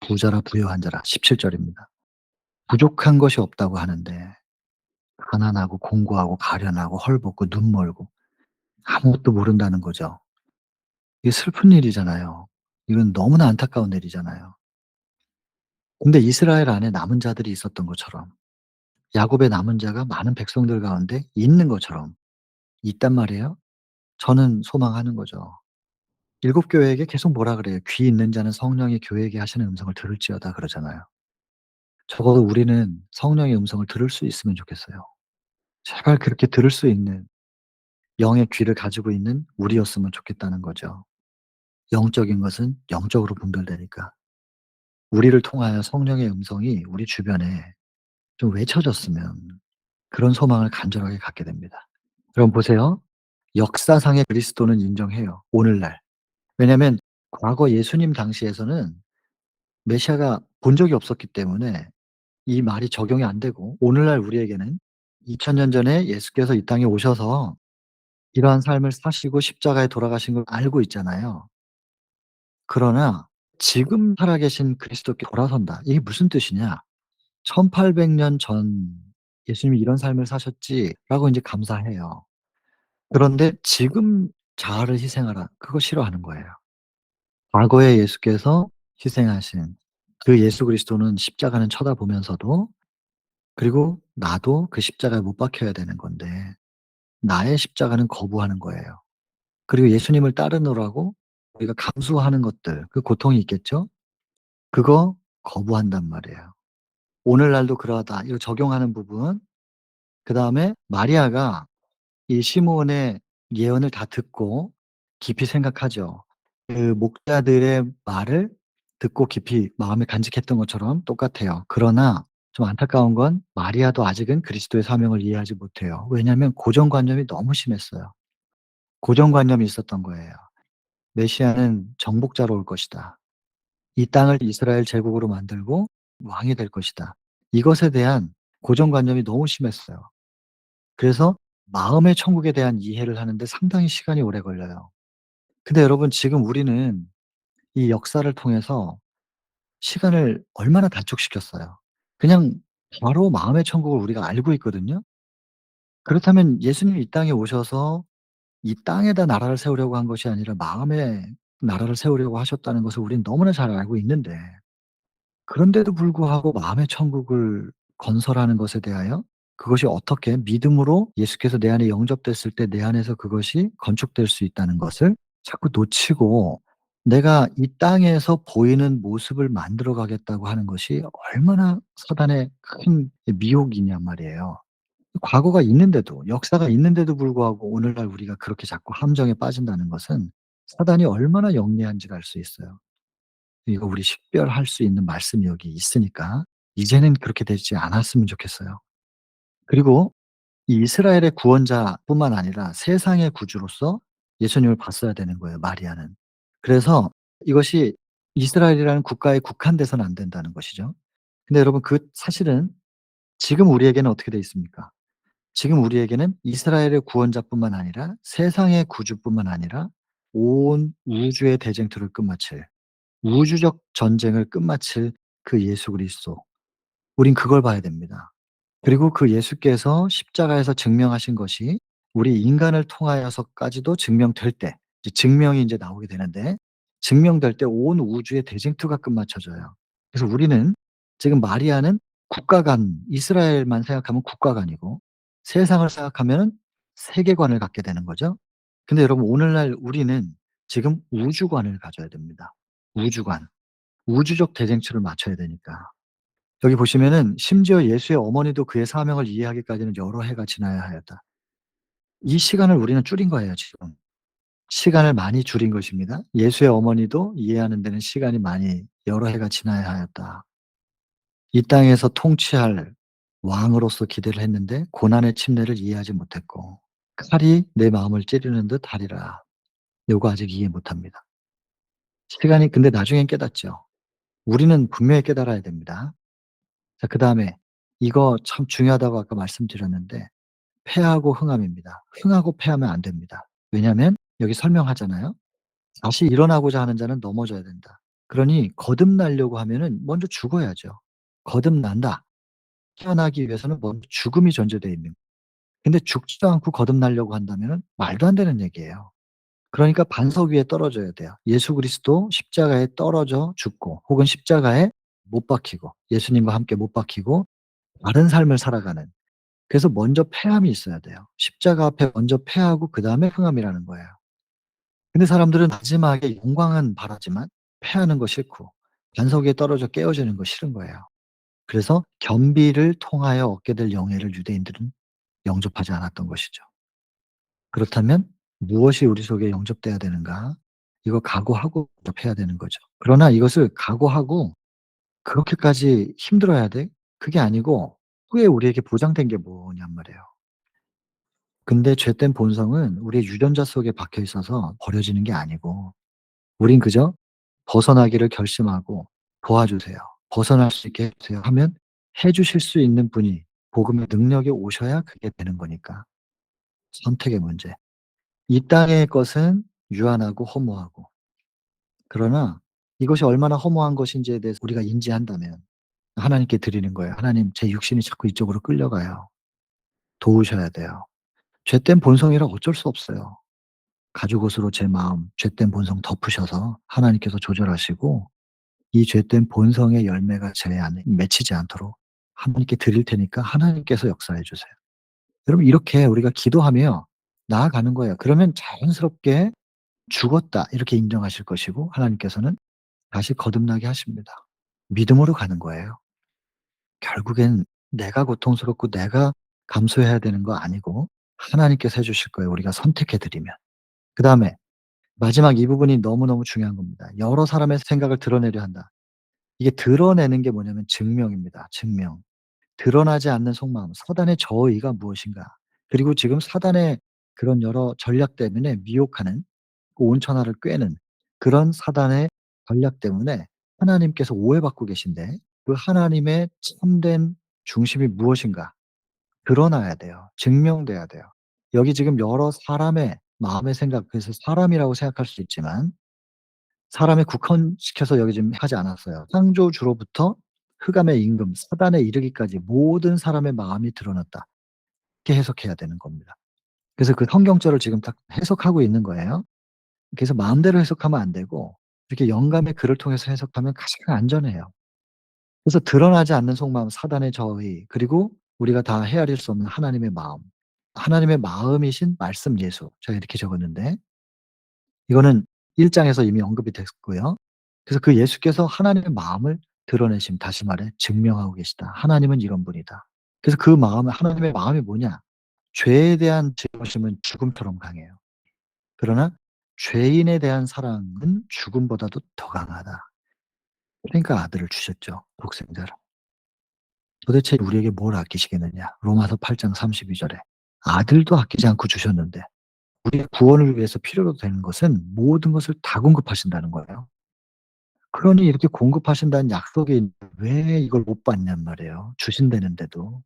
부자라 부요한 자라 17 절입니다. 부족한 것이 없다고 하는데 가난하고 공고하고 가련하고 헐벗고 눈 멀고 아무것도 모른다는 거죠. 이게 슬픈 일이잖아요. 이건 너무나 안타까운 일이잖아요. 근데 이스라엘 안에 남은 자들이 있었던 것처럼, 야곱의 남은 자가 많은 백성들 가운데 있는 것처럼 있단 말이에요. 저는 소망하는 거죠. 일곱 교회에게 계속 뭐라 그래요? "귀 있는 자는 성령이 교회에게 하시는 음성을 들을지어다." 그러잖아요. 적어도 우리는 성령의 음성을 들을 수 있으면 좋겠어요. 제발 그렇게 들을 수 있는 영의 귀를 가지고 있는 우리였으면 좋겠다는 거죠. 영적인 것은 영적으로 분별되니까. 우리를 통하여 성령의 음성이 우리 주변에 좀 외쳐졌으면 그런 소망을 간절하게 갖게 됩니다. 여러분 보세요. 역사상의 그리스도는 인정해요, 오늘날. 왜냐하면 과거 예수님 당시에서는 메시아가 본 적이 없었기 때문에 이 말이 적용이 안 되고, 오늘날 우리에게는 2000년 전에 예수께서 이 땅에 오셔서 이러한 삶을 사시고 십자가에 돌아가신 걸 알고 있잖아요. 그러나 지금 살아계신 그리스도께 돌아선다. 이게 무슨 뜻이냐? 1800년 전 예수님이 이런 삶을 사셨지라고 인제 감사해요. 그런데 지금 자아를 희생하라, 그거 싫어하는 거예요. 과거에 예수께서 희생하신 그 예수 그리스도는 십자가는 쳐다보면서도, 그리고 나도 그 십자가에 못 박혀야 되는 건데 나의 십자가는 거부하는 거예요. 그리고 예수님을 따르느라고 우리가 감수하는 것들, 그 고통이 있겠죠? 그거 거부한단 말이에요. 오늘날도 그러하다. 이거 적용하는 부분. 그다음에 마리아가 이 시므온의 예언을 다 듣고 깊이 생각하죠. 그 목자들의 말을 듣고 깊이 마음에 간직했던 것처럼 똑같아요. 그러나 좀 안타까운 건 마리아도 아직은 그리스도의 사명을 이해하지 못해요. 왜냐하면 고정관념이 너무 심했어요. 고정관념이 있었던 거예요. 메시아는 정복자로 올 것이다. 이 땅을 이스라엘 제국으로 만들고 왕이 될 것이다. 이것에 대한 고정관념이 너무 심했어요. 그래서 마음의 천국에 대한 이해를 하는데 상당히 시간이 오래 걸려요. 근데 여러분 지금 우리는 이 역사를 통해서 시간을 얼마나 단축시켰어요. 그냥 바로 마음의 천국을 우리가 알고 있거든요. 그렇다면 예수님이 이 땅에 오셔서 이 땅에다 나라를 세우려고 한 것이 아니라 마음에 나라를 세우려고 하셨다는 것을 우리는 너무나 잘 알고 있는데, 그런데도 불구하고 마음의 천국을 건설하는 것에 대하여 그것이 어떻게 믿음으로 예수께서 내 안에 영접됐을 때 내 안에서 그것이 건축될 수 있다는 것을 자꾸 놓치고, 내가 이 땅에서 보이는 모습을 만들어 가겠다고 하는 것이 얼마나 사단의 큰 미혹이냔 말이에요. 과거가 있는데도, 역사가 있는데도 불구하고 오늘날 우리가 그렇게 자꾸 함정에 빠진다는 것은 사단이 얼마나 영리한지를 알 수 있어요. 이거 우리 식별할 수 있는 말씀이 여기 있으니까 이제는 그렇게 되지 않았으면 좋겠어요. 그리고 이 이스라엘의 구원자뿐만 아니라 세상의 구주로서 예수님을 봤어야 되는 거예요, 마리아는. 그래서 이것이 이스라엘이라는 국가에 국한돼서는 안 된다는 것이죠. 근데 여러분 그 사실은 지금 우리에게는 어떻게 돼 있습니까? 지금 우리에게는 이스라엘의 구원자뿐만 아니라 세상의 구주뿐만 아니라 온 우주의 대쟁투를 끝마칠, 우주적 전쟁을 끝마칠 그 예수 그리스도. 우린 그걸 봐야 됩니다. 그리고 그 예수께서 십자가에서 증명하신 것이 우리 인간을 통하여서까지도 증명될 때, 이제 증명이 인제 나오게 되는데, 증명될 때 온 우주의 대쟁투가 끝마쳐져요. 그래서 우리는 지금 마리아는 국가관, 이스라엘만 생각하면 국가관이고 세상을 생각하면은 세계관을 갖게 되는 거죠. 근데 여러분 오늘날 우리는 지금 우주관을 가져야 됩니다. 우주관. 우주적 대쟁투를 맞춰야 되니까. 여기 보시면은 심지어 예수의 어머니도 그의 사명을 이해하기까지는 여러 해가 지나야 하였다. 이 시간을 우리는 줄인 거예요, 지금. 시간을 많이 줄인 것입니다. 예수의 어머니도 이해하는 데는 시간이 많이 여러 해가 지나야 하였다. 이 땅에서 통치할 왕으로서 기대를 했는데 고난의 침례를 이해하지 못했고 칼이 내 마음을 찌르는 듯 하리라. 요거 아직 이해 못합니다. 시간이 근데 나중엔 깨닫죠. 우리는 분명히 깨달아야 됩니다. 자 그다음에 이거 참 중요하다고 아까 말씀드렸는데 패하고 흥함입니다. 흥하고 패하면 안 됩니다. 왜냐하면 여기 설명하잖아요. 다시 일어나고자 하는 자는 넘어져야 된다. 그러니 거듭나려고 하면은 먼저 죽어야죠. 거듭난다. 태어나기 위해서는 먼저 죽음이 전제되어 있는. 근데 죽지도 않고 거듭나려고 한다면은 말도 안 되는 얘기예요. 그러니까 반석 위에 떨어져야 돼요. 예수 그리스도 십자가에 떨어져 죽고 혹은 십자가에 못 박히고 예수님과 함께 못 박히고 다른 삶을 살아가는. 그래서 먼저 패함이 있어야 돼요. 십자가 앞에 먼저 패하고 그다음에 흥함이라는 거예요. 근데 사람들은 마지막에 영광은 바라지만 패하는 거 싫고 반석 위에 떨어져 깨어지는 거 싫은 거예요. 그래서 겸비를 통하여 얻게 될 영예를 유대인들은 영접하지 않았던 것이죠. 그렇다면 무엇이 우리 속에 영접돼야 되는가? 이거 각오하고 영접해야 되는 거죠. 그러나 이것을 각오하고 그렇게까지 힘들어야 돼? 그게 아니고 후에 우리에게 보장된 게 뭐냔 말이에요. 근데 죄된 본성은 우리의 유전자 속에 박혀 있어서 버려지는 게 아니고 우린 그저 벗어나기를 결심하고 도와주세요. 벗어날 수 있게 해 주세요 하면 해 주실 수 있는 분이 복음의 능력이 오셔야 그게 되는 거니까. 선택의 문제. 이 땅의 것은 유한하고 허무하고 그러나 이것이 얼마나 허무한 것인지에 대해서 우리가 인지한다면 하나님께 드리는 거예요. "하나님 제 육신이 자꾸 이쪽으로 끌려가요. 도우셔야 돼요." 죄된 본성이라 어쩔 수 없어요. 가죽옷으로 제 마음 죄된 본성 덮으셔서 하나님께서 조절하시고 이 죄된 본성의 열매가 제 안에 맺히지 않도록 하나님께 드릴 테니까 하나님께서 역사해 주세요. 여러분 이렇게 우리가 기도하며 나아가는 거예요. 그러면 자연스럽게 '죽었다.' 이렇게 인정하실 것이고 하나님께서는 다시 거듭나게 하십니다. 믿음으로 가는 거예요. 결국엔 내가 고통스럽고 내가 감수해야 되는 거 아니고 하나님께서 해 주실 거예요, 우리가 선택해 드리면. 그다음에 마지막 이 부분이 너무너무 중요한 겁니다. 여러 사람의 생각을 드러내려 한다. 이게 드러내는 게 뭐냐면 증명입니다, 증명. 드러나지 않는 속마음, 사단의 저의가 무엇인가. 그리고 지금 사단의 그런 여러 전략 때문에 미혹하는 그 온천하를 꿰는 그런 사단의 전략 때문에 하나님께서 오해받고 계신데 그 하나님의 참된 중심이 무엇인가 드러나야 돼요. 증명돼야 돼요. 여기 지금 여러 사람의 마음의 생각 그래서 사람이라고 생각할 수 있지만 사람에 국한시켜서 여기 지금 하지 않았어요. 창조주로부터 흑암의 임금 사단에 이르기까지 모든 사람의 마음이 드러났다. 이렇게 해석해야 되는 겁니다. 그래서 그 성경절을 지금 딱 해석하고 있는 거예요. 그래서 마음대로 해석하면 안 되고 이렇게 영감의 글을 통해서 해석하면 가장 안전해요. 그래서 드러나지 않는 속마음, 사단의 저의 그리고 우리가 다 헤아릴 수 없는 하나님의 마음. 하나님의 마음이신 말씀 예수. 제가 이렇게 적었는데 이거는 1 장에서 이미 언급이 됐고요. 그래서 그 예수께서 하나님의 마음을 드러내심 다시 말해 증명하고 계시다. 하나님은 이런 분이다. 그래서 그 마음은 하나님의 마음이 뭐냐? 죄에 대한 증오심은 죽음처럼 강해요. 그러나 죄인에 대한 사랑은 죽음보다도 더 강하다. 그러니까 아들을 주셨죠, 독생자를. 도대체 우리에게 뭘 아끼시겠느냐? 로마서 8장 32 절에 아들도 아끼지 않고 주셨는데 우리의 구원을 위해서 필요로 되는 것은 모든 것을 다 공급하신다는 거예요. 그러니 이렇게 공급하신다는 약속이 있는데 왜 이걸 못 받냔 말이에요. 주신다는데도.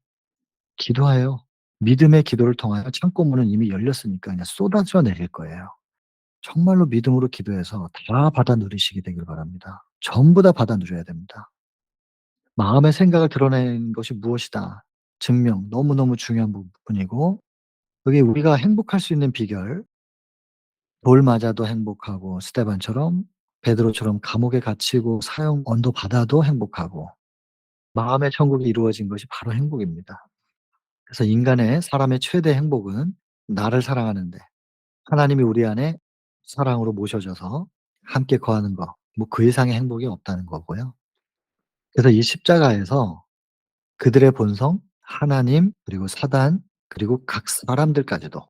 기도하여 믿음의 기도를 통하여 창고문은 이미 열렸으니까 그냥 쏟아져 내릴 거예요. 정말로 믿음으로 기도해서 다 받아 누리시게 되길 바랍니다. 전부 다 받아 누려야 됩니다. 마음의 생각을 드러내는 것이 무엇이다. 증명 너무너무 중요한 부분이고 여기 우리가 행복할 수 있는 비결 돌 맞아도 행복하고 스테반처럼 베드로처럼 감옥에 갇히고 사형 언도 받아도 행복하고 마음의 천국이 이루어진 것이 바로 행복입니다. 그래서 인간의 사람의 최대 행복은 나를 사랑하는 데 하나님이 우리 안에 사랑으로 모셔져서 함께 거하는 거 뭐 그 이상의 행복이 없다는 거고요. 그래서 이 십자가에서 그들의 본성, 하나님 그리고 사단 그리고 각 사람들까지도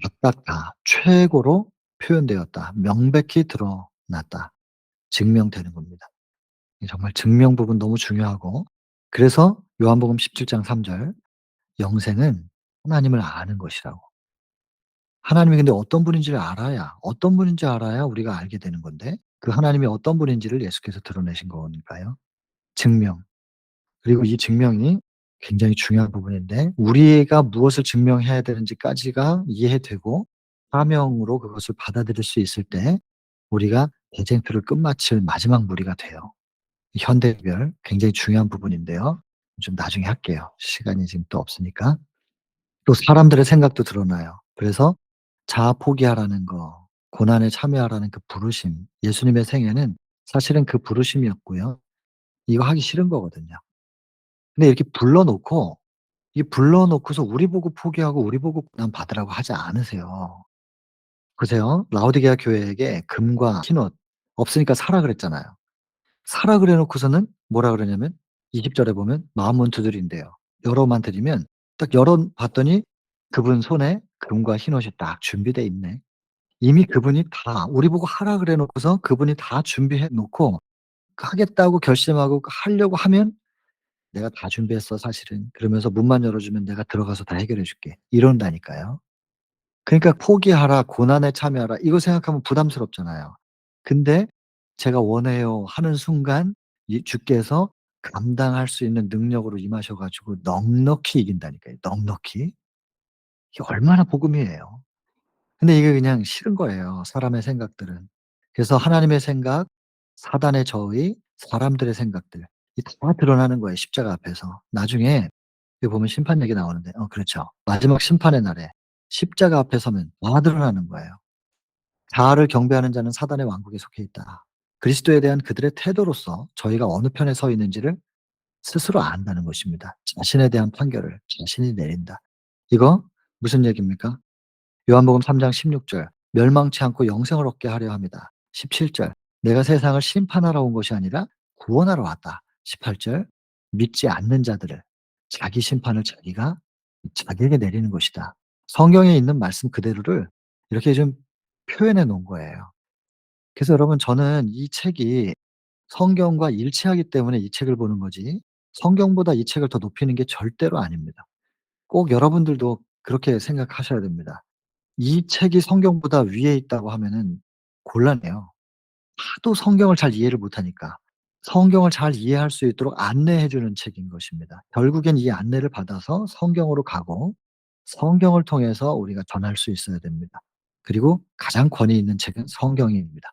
각각 다 최고로 표현되었다. 명백히 드러났다. 증명되는 겁니다. 이 정말 증명 부분 너무 중요하고 그래서 요한복음 17장 3절 영생은 하나님을 아는 것이라고. 하나님이 근데 어떤 분인지 알아야 우리가 알게 되는 건데 그 하나님이 어떤 분인지를 예수께서 드러내신 거니까요. 증명. 그리고 이 증명이 굉장히 중요한 부분인데 우리가 무엇을 증명해야 되는지까지가 이해되고 사명으로 그것을 받아들일 수 있을 때 우리가 대쟁투를 끝마칠 마지막 무리가 돼요. 현대별 굉장히 중요한 부분인데요. 좀 나중에 할게요. 시간이 지금 또 없으니까. 또 사람들의 생각도 드러나요. 그래서 자아 포기하라는 거, 고난에 참여하라는 그 부르심, 예수님의 생애는 사실은 그 부르심이었고요. 이거 하기 싫은 거거든요. 근데 이렇게 불러 놓고서 우리 보고 포기하고 우리 보고 고난 받으라고 하지 않으세요. 보세요. 라오디게아 교회에게 금과 흰옷 없으니까 사라 그랬잖아요. 사라 그래 놓고서는 뭐라 그러냐면 20 절에 보면 만문투들인데요. 열어만 드리면 딱 열어 봤더니 그분 손에 금과 흰옷이 딱 준비돼 있네. 이미 그분이 다 우리 보고 하라 그래 놓고서 그분이 다 준비해 놓고 하겠다고 결심하고 하려고 하면 "내가 다 준비했어 사실은." 그러면서 "문만 열어 주면 내가 들어가서 다 해결해 줄게." 이런다니까요. 그러니까 "포기하라. 고난에 참여하라." 이거 생각하면 부담스럽잖아요. 근데 "제가 원해요." 하는 순간 이 주께서 감당할 수 있는 능력으로 임하셔 가지고 넉넉히 이긴다니까요, 넉넉히. 이게 얼마나 복음이에요. 근데 이게 그냥 싫은 거예요, 사람의 생각들은. 그래서 하나님의 생각, 사단의 저의, 사람들의 생각들 이 다 드러나는 거예요, 십자가 앞에서. 나중에 여기 보면 심판 얘기 나오는데 그렇죠. 마지막 심판의 날에 십자가 앞에 서면 다 드러나는 거예요. 자아를 경배하는 자는 사단의 왕국에 속해 있다. 그리스도에 대한 그들의 태도로서 저희가 어느 편에 서 있는지를 스스로 안다는 것입니다. 자신에 대한 판결을 자신이 내린다. 이거 무슨 얘기입니까? 요한복음 3장 16절 멸망치 않고 영생을 얻게 하려 합니다. 17절 내가 세상을 심판하러 온 것이 아니라 구원하러 왔다. 18절 믿지 않는 자들을 자기 심판을 자기가 자기에게 내리는 것이다. 성경에 있는 말씀 그대로를 이렇게 좀 표현해 놓은 거예요. 그래서 여러분 저는 이 책이 성경과 일치하기 때문에 이 책을 보는 거지 성경보다 이 책을 더 높이는 게 절대로 아닙니다. 꼭 여러분들도 그렇게 생각하셔야 됩니다. 이 책이 성경보다 위에 있다고 하면은 곤란해요. 하도 성경을 잘 이해를 못하니까. 성경을 잘 이해할 수 있도록 안내해 주는 책인 것입니다. 결국엔 이 안내를 받아서 성경으로 가고 성경을 통해서 우리가 전할 수 있어야 됩니다. 그리고 가장 권위 있는 책은 성경입니다.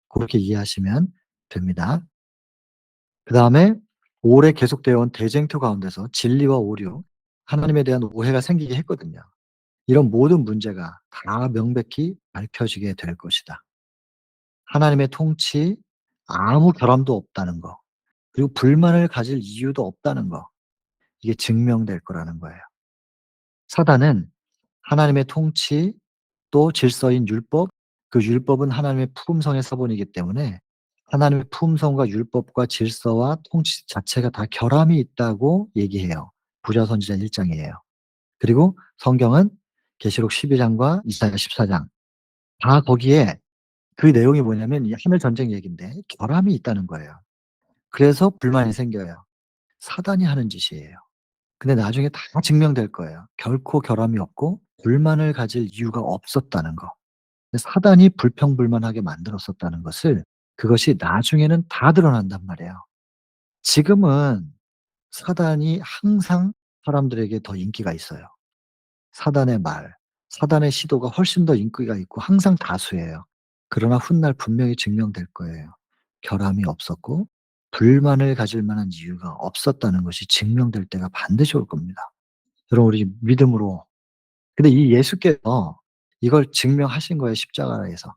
고렇게 이해하시면 됩니다. 그다음에 오래 계속되어 온 대쟁투 가운데서 진리와 오류, 하나님에 대한 오해가 생기게 했거든요. 이런 모든 문제가 다 명백히 밝혀지게 될 것이다. 하나님의 통치 아무 결함도 없다는 거, 그리고 불만을 가질 이유도 없다는 거, 이게 증명될 거라는 거예요. 사단은 하나님의 통치 또 질서인 율법, 그 율법은 하나님의 품성의 서본이기 때문에 하나님의 품성과 율법과 질서와 통치 자체가 다 결함이 있다고 얘기해요. 부자 선지자 1 장이에요. 그리고 성경은 계시록 12 장과 이사야 14장 다 거기에 그 내용이 뭐냐면 이 하늘 전쟁 얘기인데 결함이 있다는 거예요. 그래서 불만이 생겨요. 사단이 하는 짓이에요. 근데 나중에 다 증명될 거예요. 결코 결함이 없고 불만을 가질 이유가 없었다는 거. 근데 사단이 불평불만하게 만들었었다는 것을 그것이 나중에는 다 드러난단 말이에요. 지금은 사단이 항상 사람들에게 더 인기가 있어요. 사단의 말, 사단의 시도가 훨씬 더 인기가 있고 항상 다수예요. 그러나 훗날 분명히 증명될 거예요. 결함이 없었고 불만을 가질 만한 이유가 없었다는 것이 증명될 때가 반드시 올 겁니다. 여러분 우리 믿음으로 근데 이 예수께서 이걸 증명하신 거예요 십자가에서.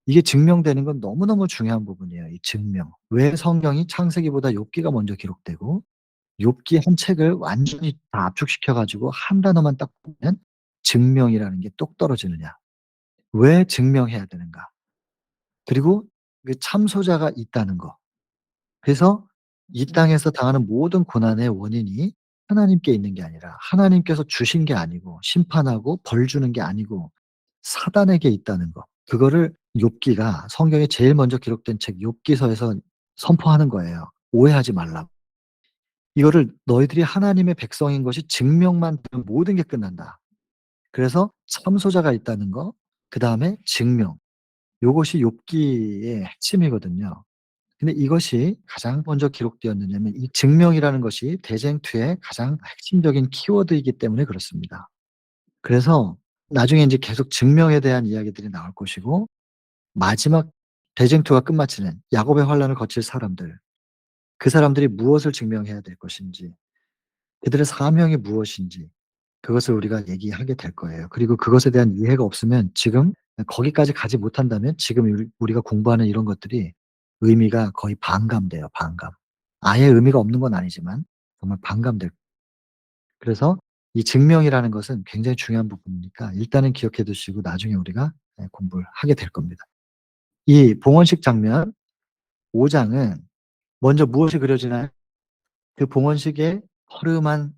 이게 증명되는 건 너무너무 중요한 부분이에요, 이 증명. 왜 성경이 창세기보다 욥기가 먼저 기록되고 욥기 한 책을 완전히 다 압축시켜 가지고 한 단어만 딱 보면 증명이라는 게 똑 떨어지느냐. 왜 증명해야 되는가. 그리고 그 참소자가 있다는 거. 그래서 이 땅에서 당하는 모든 고난의 원인이 하나님께 있는 게 아니라 하나님께서 주신 게 아니고 심판하고 벌 주는 게 아니고 사단에게 있다는 거. 그거를 욥기가 성경에 제일 먼저 기록된 책 욥기서에서 선포하는 거예요. 오해하지 말라고. 이거를 "너희들이 하나님의 백성인 것이 증명만 되면 모든 게 끝난다." 그래서 참소자가 있다는 거, 그다음에 증명. 요것이 욥기의 핵심이거든요. 근데 이것이 가장 먼저 기록되었느냐면 이 증명이라는 것이 대쟁투의 가장 핵심적인 키워드이기 때문에 그렇습니다. 그래서 나중에 인제 계속 증명에 대한 이야기들이 나올 것이고 마지막 대쟁투가 끝마치는 야곱의 환란을 거칠 사람들, 그 사람들이 무엇을 증명해야 될 것인지, 그들의 사명이 무엇인지 그것을 우리가 얘기하게 될 거예요. 그리고 그것에 대한 이해가 없으면 지금 거기까지 가지 못한다면 지금 우리가 공부하는 이런 것들이 의미가 거의 반감돼요, 반감. 아예 의미가 없는 건 아니지만 정말 반감될. 그래서 이 증명이라는 것은 굉장히 중요한 부분이니까 일단은 기억해 두시고 나중에 우리가 공부를 하게 될 겁니다. 이 봉헌식 장면 5 장은 먼저 무엇이 그려지나요? 그 봉헌식에 허름한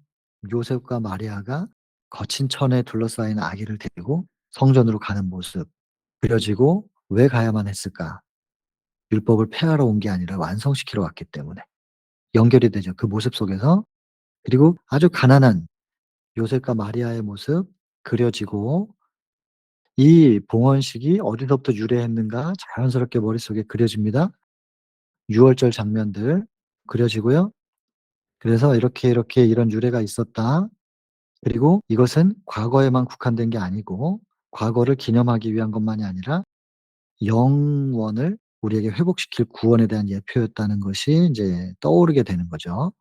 요셉과 마리아가 거친 천에 둘러싸인 아기를 데리고 성전으로 가는 모습 그려지고 왜 가야만 했을까? 율법을 폐하러 온 게 아니라 완성시키러 왔기 때문에 연결이 되죠, 그 모습 속에서. 그리고 아주 가난한 요셉과 마리아의 모습 그려지고 이 봉헌식이 어디서부터 유래했는가 자연스럽게 머릿속에 그려집니다. 유월절 장면들 그려지고요. 그래서 이렇게, 이렇게 이런 유래가 있었다. 그리고 이것은 과거에만 국한된 게 아니고 과거를 기념하기 위한 것만이 아니라 영원을 우리에게 회복시킬 구원에 대한 예표였다는 것이 인제 떠오르게 되는 거죠.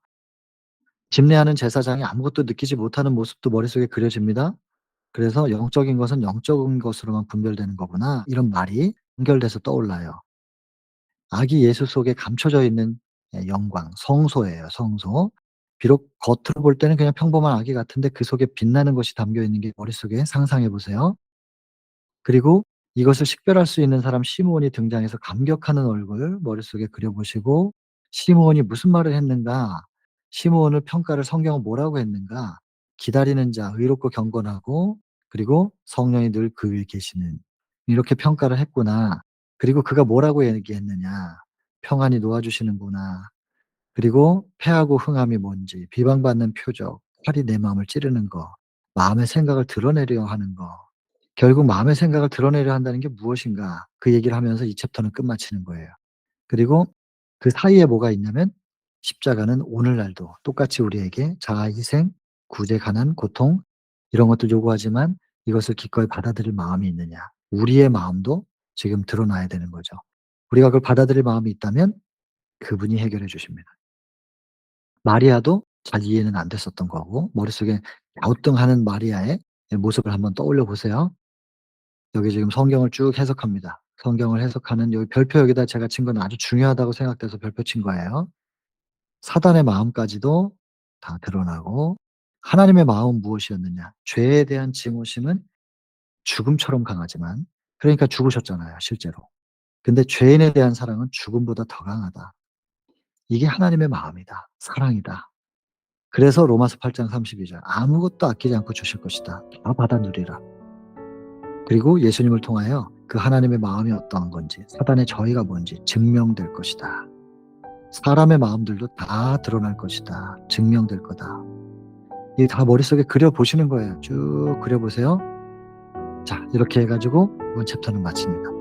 집례하는 제사장이 아무것도 느끼지 못하는 모습도 머릿속에 그려집니다. 그래서 '영적인 것은 영적인 것으로만 분별되는 거구나.' 이런 말이 연결돼서 떠올라요. 아기 예수 속에 감춰져 있는 영광, 성소예요, 성소. 비록 겉으로 볼 때는 그냥 평범한 아기 같은데 그 속에 빛나는 것이 담겨 있는 게 머릿속에 상상해 보세요. 그리고 이것을 식별할 수 있는 사람 시므온이 등장해서 감격하는 얼굴 머릿속에 그려 보시고 '시므온이 무슨 말을 했는가? 시므온을 평가를 성경은 뭐라고 했는가? 기다리는 자, 의롭고 경건하고 그리고 성령이 늘 그 위에 계시는.' 이렇게 평가를 했구나. 그리고 그가 뭐라고 얘기했느냐. '평안히 놓아 주시는구나.' 그리고 패하고 흥함이 뭔지, 비방받는 표적, 활이 내 마음을 찌르는 거, 마음의 생각을 드러내려 하는 거. 결국 마음의 생각을 드러내려 한다는 게 무엇인가 그 얘기를 하면서 이 챕터는 끝마치는 거예요. 그리고 그 사이에 뭐가 있냐면 십자가는 오늘날도 똑같이 우리에게 자아 희생, 구제, 가난, 고통 이런 것도 요구하지만 이것을 기꺼이 받아들일 마음이 있느냐. 우리의 마음도 지금 드러나야 되는 거죠. 우리가 그걸 받아들일 마음이 있다면 그분이 해결해 주십니다. 마리아도 잘 이해는 안 됐었던 거고 머릿속에 갸우뚱하는 마리아의 모습을 한번 떠올려 보세요. 여기 지금 성경을 쭉 해석합니다. 성경을 해석하는 여기 별표 여기다 제가 친 건 아주 중요하다고 생각돼서 별표 친 거예요. 사단의 마음까지도 다 드러나고 하나님의 마음은 무엇이었느냐. 죄에 대한 증오심은 죽음처럼 강하지만 그러니까 죽으셨잖아요, 실제로. 근데 죄인에 대한 사랑은 죽음보다 더 강하다. 이게 하나님의 마음이다. 사랑이다. 그래서 로마서 8장 32 절 "아무것도 아끼지 않고 주실 것이다. 다 받아 누리라." 그리고 예수님을 통하여 그 하나님의 마음이 어떠한 건지 사단의 저희가 뭔지 증명될 것이다. 사람의 마음들도 다 드러날 것이다. 증명될 거다. 이게 다 머릿속에 그려 보시는 거예요. 쭉 그려 보세요. 자, 이렇게 해 가지고 이번 챕터는 마칩니다.